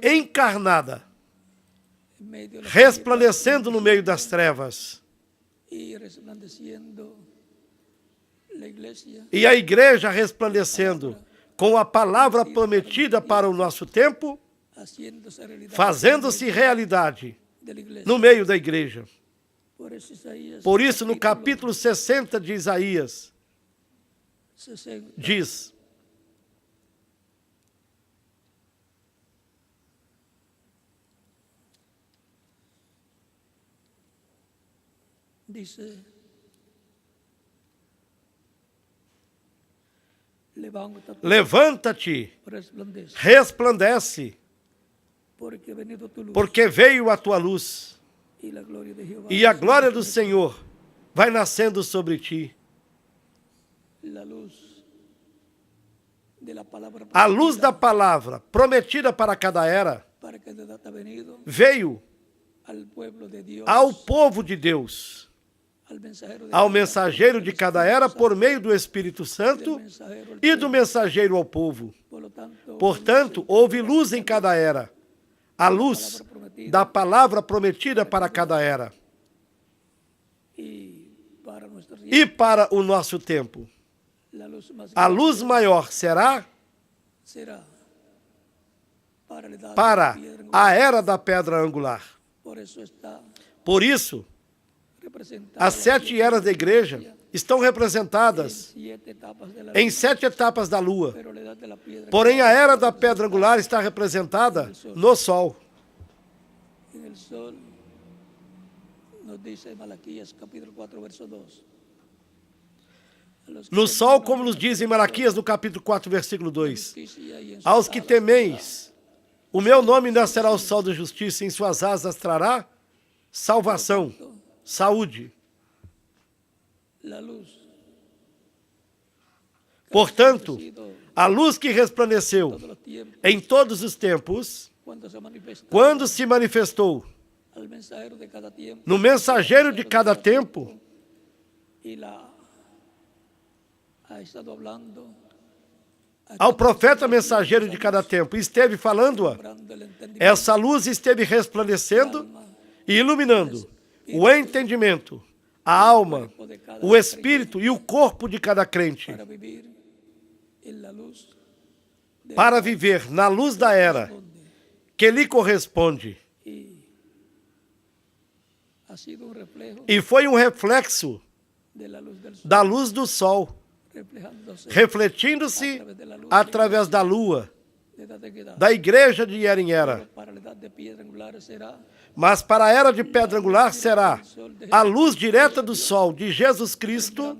encarnada, resplandecendo no meio das trevas. E a igreja resplandecendo com a palavra prometida para o nosso tempo, fazendo-se realidade no meio da igreja. Por isso, no capítulo 60 de Isaías, diz: levanta-te, resplandece, porque veio a tua luz, e a glória do Senhor vai nascendo sobre ti. A luz da palavra prometida para cada era veio ao povo de Deus, ao mensageiro de cada era por meio do Espírito Santo e do mensageiro ao povo. Portanto, houve luz em cada era, a luz da palavra prometida para cada era. E para o nosso tempo, a luz maior será para a era da pedra angular. Por isso, as 7 eras da igreja estão representadas em 7 etapas da lua. Porém, a era da pedra angular está representada no sol. No sol, como nos diz em Malaquias, no capítulo 4, versículo 2. Aos que temeis, o meu nome nascerá o sol da justiça, e em suas asas trará salvação, saúde. Portanto, a luz que resplandeceu em todos os tempos, quando se manifestou no mensageiro de cada tempo, ao profeta mensageiro de cada tempo, esteve falando-a. Essa luz esteve resplandecendo e iluminando o entendimento, a alma, o espírito e o corpo de cada crente, para viver na luz da era que lhe corresponde. E foi um reflexo da luz do sol, refletindo-se através da lua, da igreja de era em era. Mas para a era de pedra angular será a luz direta do sol de Jesus Cristo,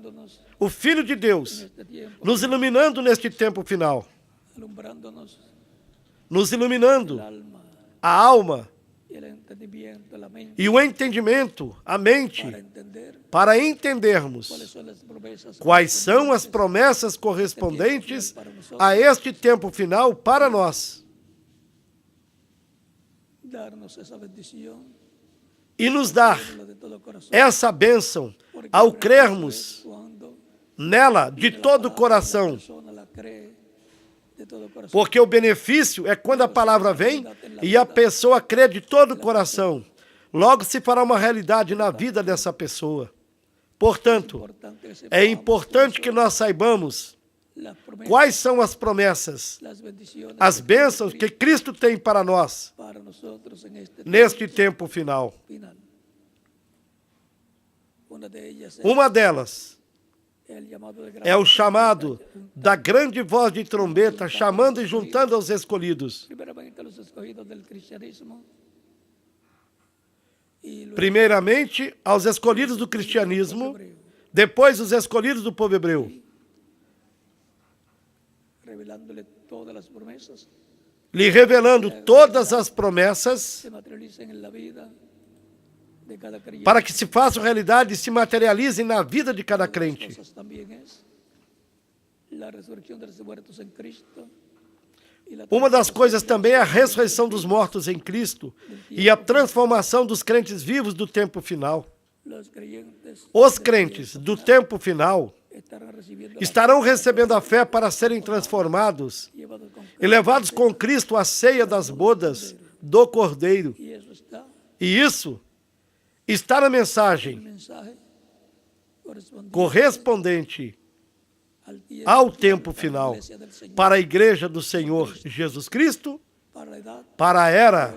o Filho de Deus, nos iluminando neste tempo final, nos iluminando a alma e o entendimento, a mente, para entendermos quais são as promessas correspondentes a este tempo final para nós. E nos dar essa bênção ao crermos nela de todo o coração. Porque o benefício é quando a palavra vem e a pessoa crê de todo o coração. Logo se fará uma realidade na vida dessa pessoa. Portanto, é importante que nós saibamos quais são as promessas, as bênçãos que Cristo tem para nós neste tempo final. Uma delas é o chamado da grande voz de trombeta, chamando e juntando aos escolhidos. Primeiramente, aos escolhidos do cristianismo, depois os escolhidos do povo hebreu. Lhe revelando todas as promessas para que se façam realidade e se materializem na vida de cada crente. Uma das coisas também é a ressurreição dos mortos em Cristo e a transformação dos crentes vivos do tempo final. Os crentes do tempo final estarão recebendo a fé para serem transformados e levados com Cristo à ceia das bodas do Cordeiro. E isso está na mensagem correspondente ao tempo final, para a igreja do Senhor Jesus Cristo, para a era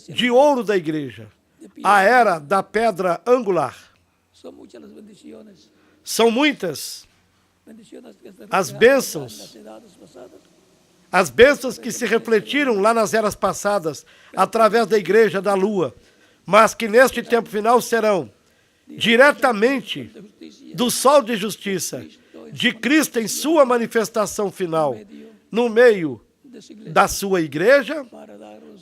de ouro da igreja, a era da pedra angular. São muitas as bênçãos que se refletiram lá nas eras passadas, através da igreja da lua, mas que neste tempo final serão diretamente do sol de justiça, de Cristo em sua manifestação final, no meio da sua igreja,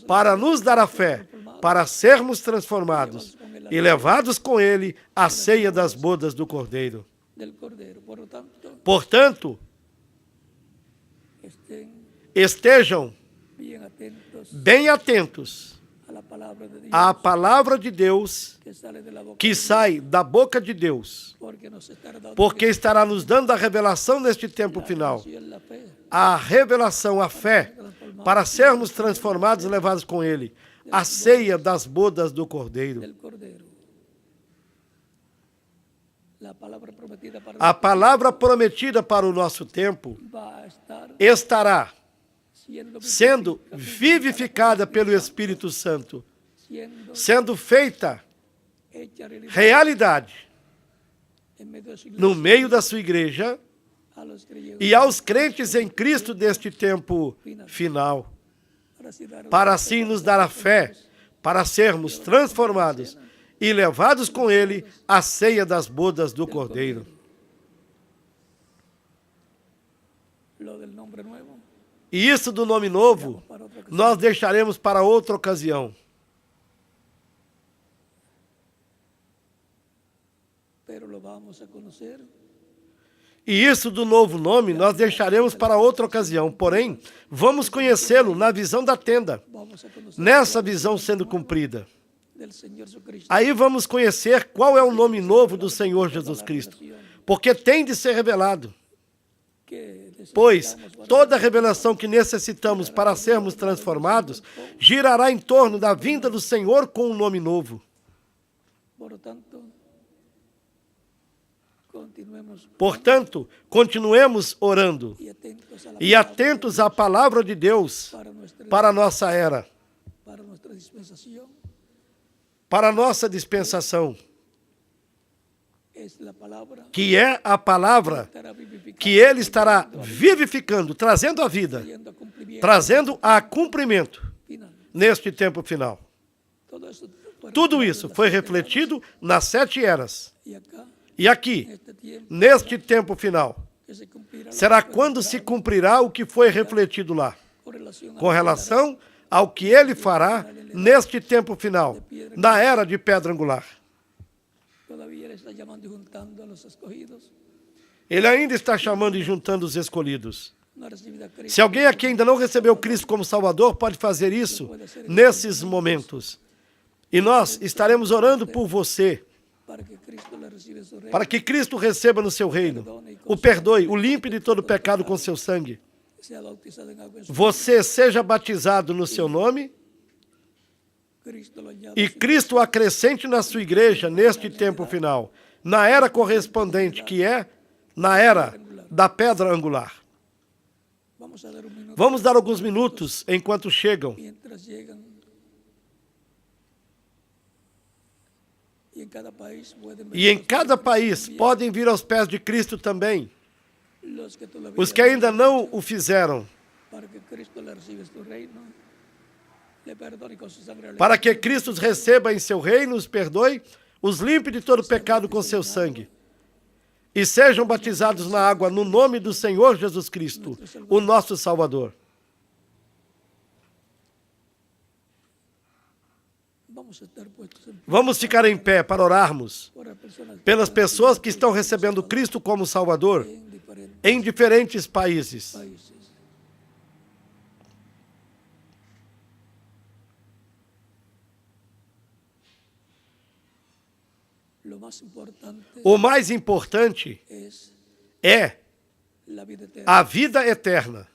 para nos dar a fé, para sermos transformados e levados com ele à ceia das bodas do Cordeiro. Portanto, estejam bem atentos à palavra de Deus que sai da boca de Deus, porque estará nos dando a revelação neste tempo final, a revelação, a fé, para sermos transformados e levados com ele, a ceia das bodas do Cordeiro. A palavra prometida para o nosso tempo estará sendo vivificada pelo Espírito Santo, sendo feita realidade no meio da sua igreja e aos crentes em Cristo deste tempo final, para assim nos dar a fé, para sermos transformados e levados com ele à ceia das bodas do Cordeiro. E isso do nome novo, nós deixaremos para outra ocasião. E isso do novo nome nós deixaremos para outra ocasião. Porém, vamos conhecê-lo na visão da tenda, nessa visão sendo cumprida. Aí vamos conhecer qual é o nome novo do Senhor Jesus Cristo, porque tem de ser revelado. Pois toda a revelação que necessitamos para sermos transformados girará em torno da vinda do Senhor com um nome novo. Portanto, continuemos orando e atentos à palavra de Deus para a nossa era, para a nossa dispensação, que é a palavra que Ele estará vivificando, trazendo a vida, trazendo a cumprimento neste tempo final. Tudo isso foi refletido nas 7 eras. E aqui, neste tempo final, será quando se cumprirá o que foi refletido lá, com relação ao que Ele fará neste tempo final, na era de pedra angular. Ele ainda está chamando e juntando os escolhidos. Se alguém aqui ainda não recebeu Cristo como Salvador, pode fazer isso nesses momentos. E nós estaremos orando por você, para que Cristo receba no seu reino, o perdoe, o limpe de todo pecado com seu sangue, sea bautizado en agua en su você seja batizado no seu nome Cristo lo añada e Cristo acrescente na sua igreja neste tempo final, na era correspondente, que é na era da pedra angular. Vamos a dar un minuto Vamos dar alguns minutos enquanto chegam. mientras llegan. Y en cada país pueden E em venir cada país podem vir aos pés de Cristo também. los que todavía Os que ainda não o fizeram, para que Cristo le reciba su reino, le perdone con su sangre. para que Cristo os receba em seu reino, os perdoe, os limpe de todo pecado com seu sangue. E sejam batizados na água no nome do Senhor Jesus Cristo, o nosso Salvador. Vamos a estar puestos en pie Vamos ficar em pé para orarmos por las personas pelas pessoas que estão recebendo Cristo como Salvador en diferentes em diferentes países. países. Lo más importante O mais importante es é la vida eterna. a vida eterna.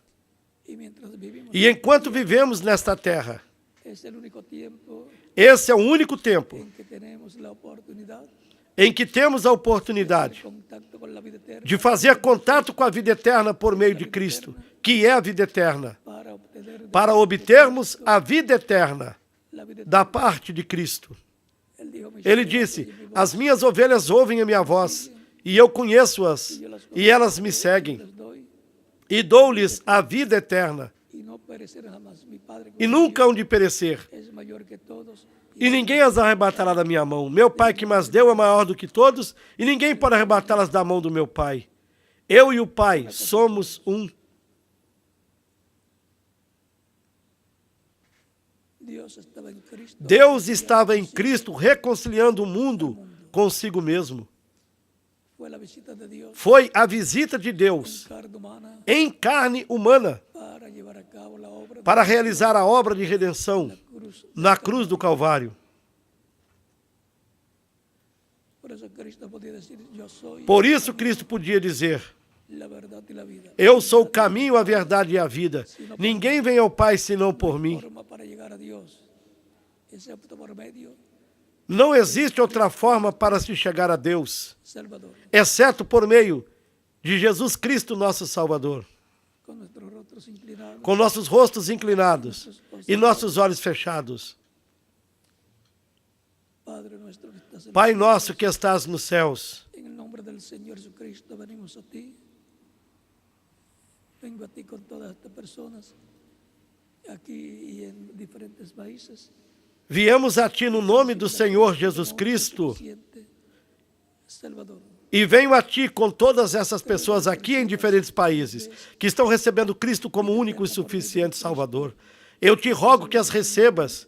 Y mientras vivimos, E enquanto vivemos nesta terra, es el único tiempo esse é o único tempo en que tenemos la oportunidad em que temos a oportunidade de contacto con la vida eterna de fazer contato com a vida eterna por meio de Cristo, que é a vida eterna, para obtermos a vida eterna la vida eterna. da parte de Cristo. Él dijo, "Mi Ele shepherd disse, oye mi voz, as minhas ovelhas ouvem a minha voz, e eu conheço-as, e elas me seguem, les doy, e dou-lhes a vida eterna, y no perecerán jamás. Mi Padre que e me nunca hão de perecer, dio es mayor que todos, e ninguém as arrebatará da minha mão. Meu Pai que mas deu é maior do que todos, e ninguém pode arrebatá-las da mão do meu Pai. Eu e o Pai somos um. Dios estaba en Cristo. Deus estava em Cristo reconciliando o mundo consigo mesmo. Fue la visita de Dios Foi a visita de Deus en carne humana em carne humana para llevar a cabo la obra para realizar a obra de redenção de la cruz. na cruz do Calvário. Por eso Cristo podía decir, yo soy Por isso Cristo podia dizer, la verdad y la vida. eu sou o caminho, a verdade e a vida. Ninguém vem ao Pai senão por mim. Forma para llegar a Dios, excepto por medio Não existe outra forma para se chegar a Deus, Salvador. exceto por meio de Jesus Cristo, nosso Salvador. Con nuestros rostros inclinados, Com nossos rostos inclinados e nossos olhos fechados. Padre nuestro que estás en Pai nosso que estás nos céus, en el nombre del Señor Jesucristo venimos a ti. Vengo a ti con todas estas personas aquí y en diferentes países. viemos a Ti no nome do Senhor Jesus Cristo Suficiente Salvador. e venho a Ti com todas essas pessoas aqui em diferentes países que estão recebendo Cristo como único e suficiente Salvador. Eu te rogo que as recebas,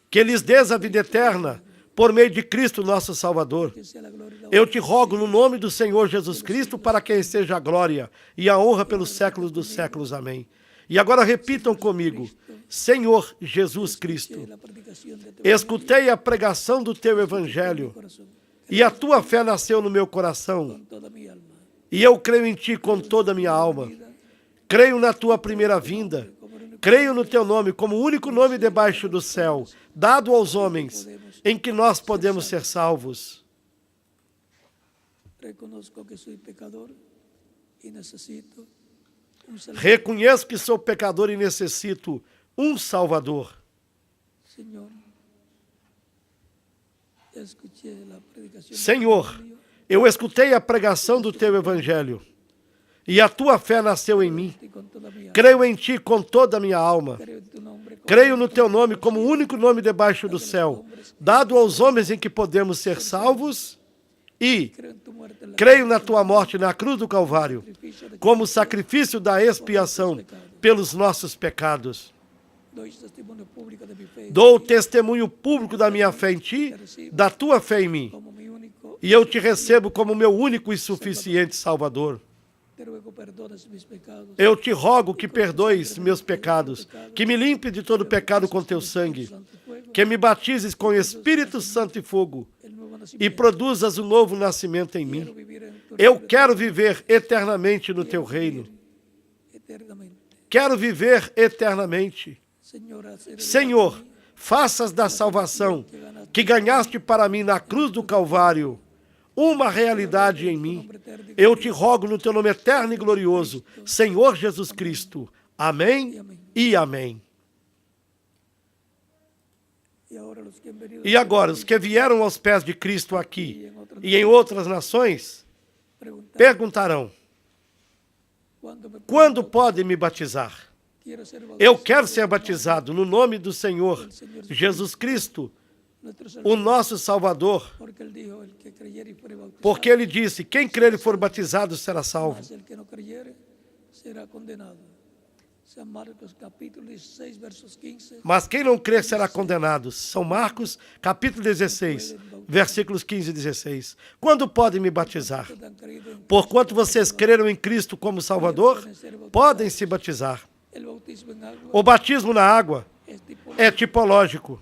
que lhes dês a vida eterna por meio de Cristo, nosso Salvador. Que sea la gloria y la Eu te rogo no nome do Senhor Jesus Cristo, para quem seja a glória e a honra pelos séculos dos séculos. Amém. E agora repitam comigo, Senhor Jesus Cristo, la predicación de tu escutei a pregação do Teu Evangelho corazón e a Tua fé nasceu no meu coração. con toda mi alma. E eu creio em Ti com toda a minha alma. Creio na Tua primeira vinda. Creio no Teu nome como o único nome debaixo do céu, dado aos homens, em que nós podemos ser salvos. Reconozco que soy pecador y necesito un Salvador. Reconheço que sou pecador e necessito um Salvador. Señor, escuché la predicación Senhor, eu escutei a pregação do Teu Evangelho e a Tua fé nasceu em mim. y con toda mi alma. Creio em Ti com toda a minha alma. Creo en tu nombre como Creio no Teu nome como o único nome debaixo do céu, dado aos homens em que podemos ser salvos, e creo en tu muerte en la creio na Tua morte na cruz do Calvário, sacrificio de como sacrifício da expiação pelos nossos pecados. doy testimonio público de mi fe Dou testemunho público da minha fé em Ti, da Tua fé em mim, como mi único. e eu Te recebo como meu único e suficiente Salvador. Te ruego perdones mis pecados. Eu Te rogo que perdoes meus pecados, que me limpe de todo pecado com Teu sangue, Santo fuego, que me batizes com Espírito Santo e fogo, el nuevo e nacimiento. produzas o novo nascimento em Quiero mim. vivir en tu Eu reino quero viver eternamente no Teu reino. eternamente. quero viver eternamente. Senhor, faças da salvação que ganhaste para mim na cruz do Calvário uma realidade em mim. Eu te rogo no teu nome eterno e glorioso, Senhor Jesus Cristo. Amém e amém. E agora, os que vieram aos pés de Cristo aqui e em outras nações, perguntarão: quando pode me batizar? Eu quero ser batizado no nome do Senhor Jesus Cristo, o nosso Salvador, porque ele disse: quem crer e for batizado será salvo. Mas quem não crer será condenado. São Marcos, capítulo 16, versículos 15 e 16. Quando podem me batizar? Porquanto vocês creram em Cristo como Salvador, podem se batizar. O batismo na água é tipológico.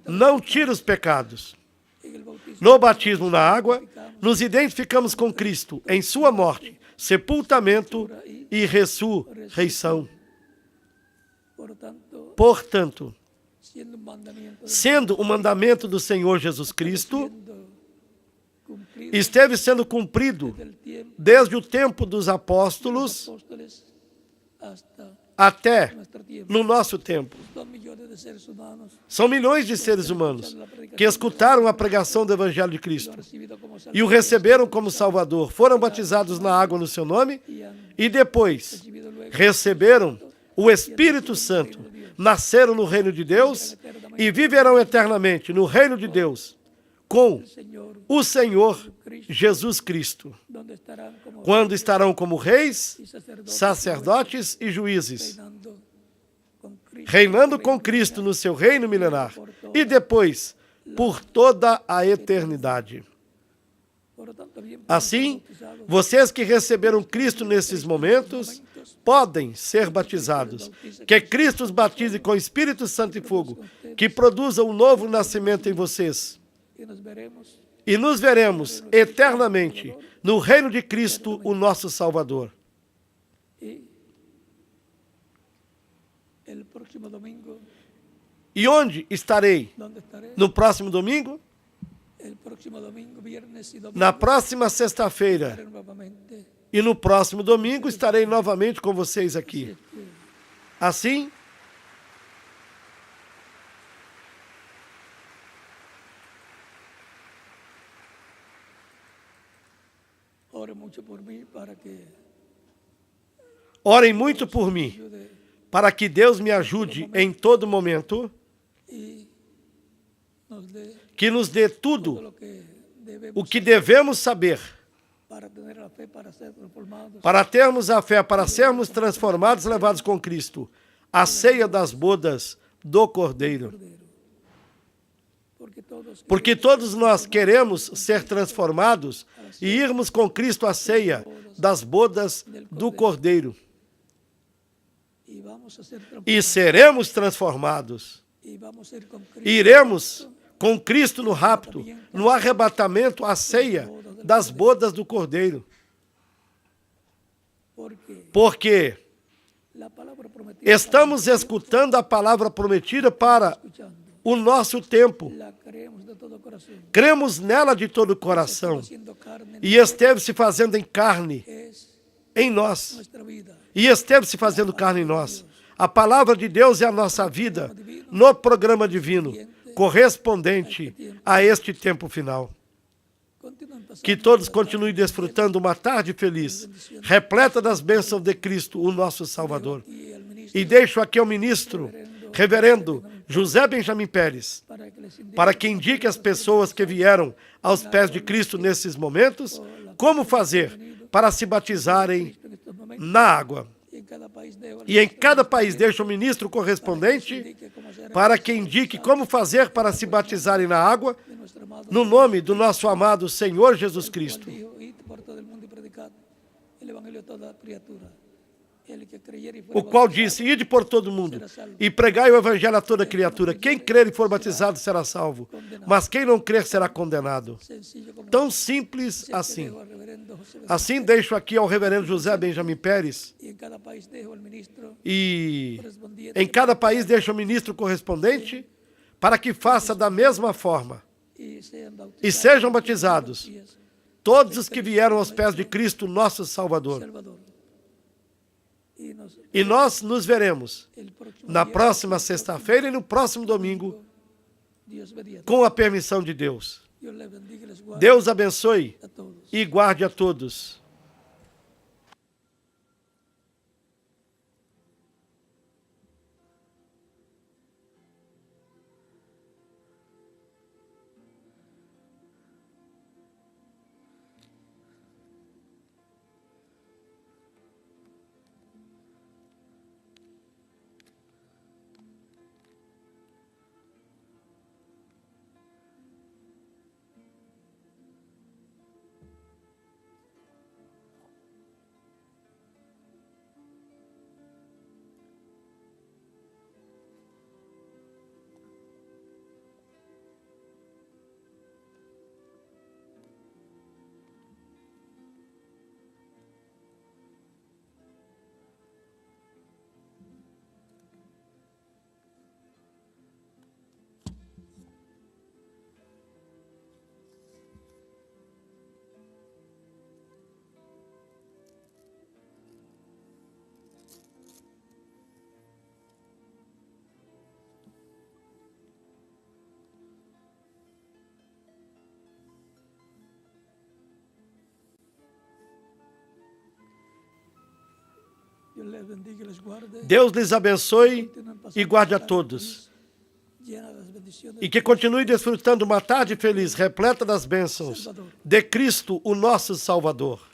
Não tira os pecados. No batismo na água, nos identificamos com Cristo em sua morte, sepultamento e ressurreição. Portanto, sendo o mandamento do Senhor Jesus Cristo, esteve sendo cumprido desde o tempo dos apóstolos até no nosso tempo. São milhões de seres humanos que escutaram a pregação do Evangelho de Cristo e o receberam como Salvador, foram batizados na água no seu nome e depois receberam o Espírito Santo, nasceram no reino de Deus e viverão eternamente no reino de Deus com o Senhor Jesus Cristo, quando estarão como reis, sacerdotes e juízes, reinando com Cristo no seu reino milenar e depois por toda a eternidade. Assim, vocês que receberam Cristo nesses momentos podem ser batizados. Que Cristo os batize com Espírito Santo e fogo, que produza um novo nascimento em vocês. E nos veremos eternamente no reino de Cristo, o nosso Salvador. E onde estarei? No próximo domingo? Na próxima sexta-feira. E no próximo domingo estarei novamente com vocês aqui. Assim, orem muito por mim, para que Deus me ajude em todo momento, que nos dê tudo o que devemos saber, para termos a fé, para sermos transformados, levados com Cristo, a ceia das bodas do Cordeiro. Porque todos nós queremos ser transformados e irmos com Cristo à ceia das bodas do Cordeiro. E seremos transformados. Iremos com Cristo no rapto, no arrebatamento, à ceia das bodas do Cordeiro. Porque estamos escutando a palavra prometida para o nosso tempo. Cremos nela de todo o coração. E esteve se fazendo em carne em nós. E esteve se fazendo carne em nós. A palavra de Deus é a nossa vida no programa divino, correspondente a este tempo final. Que todos continuem desfrutando uma tarde feliz, repleta das bênçãos de Cristo, o nosso Salvador. E deixo aqui ao ministro, reverendo José Benjamin Pérez, para que indique às pessoas que vieram aos pés de Cristo nesses momentos, como fazer para se batizarem na água. E em cada país deixa o ministro correspondente para que indique como fazer para se batizarem na água, no nome do nosso amado Senhor Jesus Cristo. o qual disse: ide por todo mundo e pregai o evangelho a toda criatura. Quem crer e for batizado será salvo, mas quem não crer será condenado. Tão simples assim. Assim deixo aqui ao reverendo José Benjamin Pérez, e em cada país deixo o ministro correspondente para que faça da mesma forma e sejam batizados todos os que vieram aos pés de Cristo, nosso Salvador. E nós nos veremos na próxima sexta-feira e no próximo domingo, com a permissão de Deus. Deus abençoe e guarde a todos. Deus lhes abençoe e guarde a todos. E que continue desfrutando uma tarde feliz, repleta das bênçãos de Cristo, o nosso Salvador.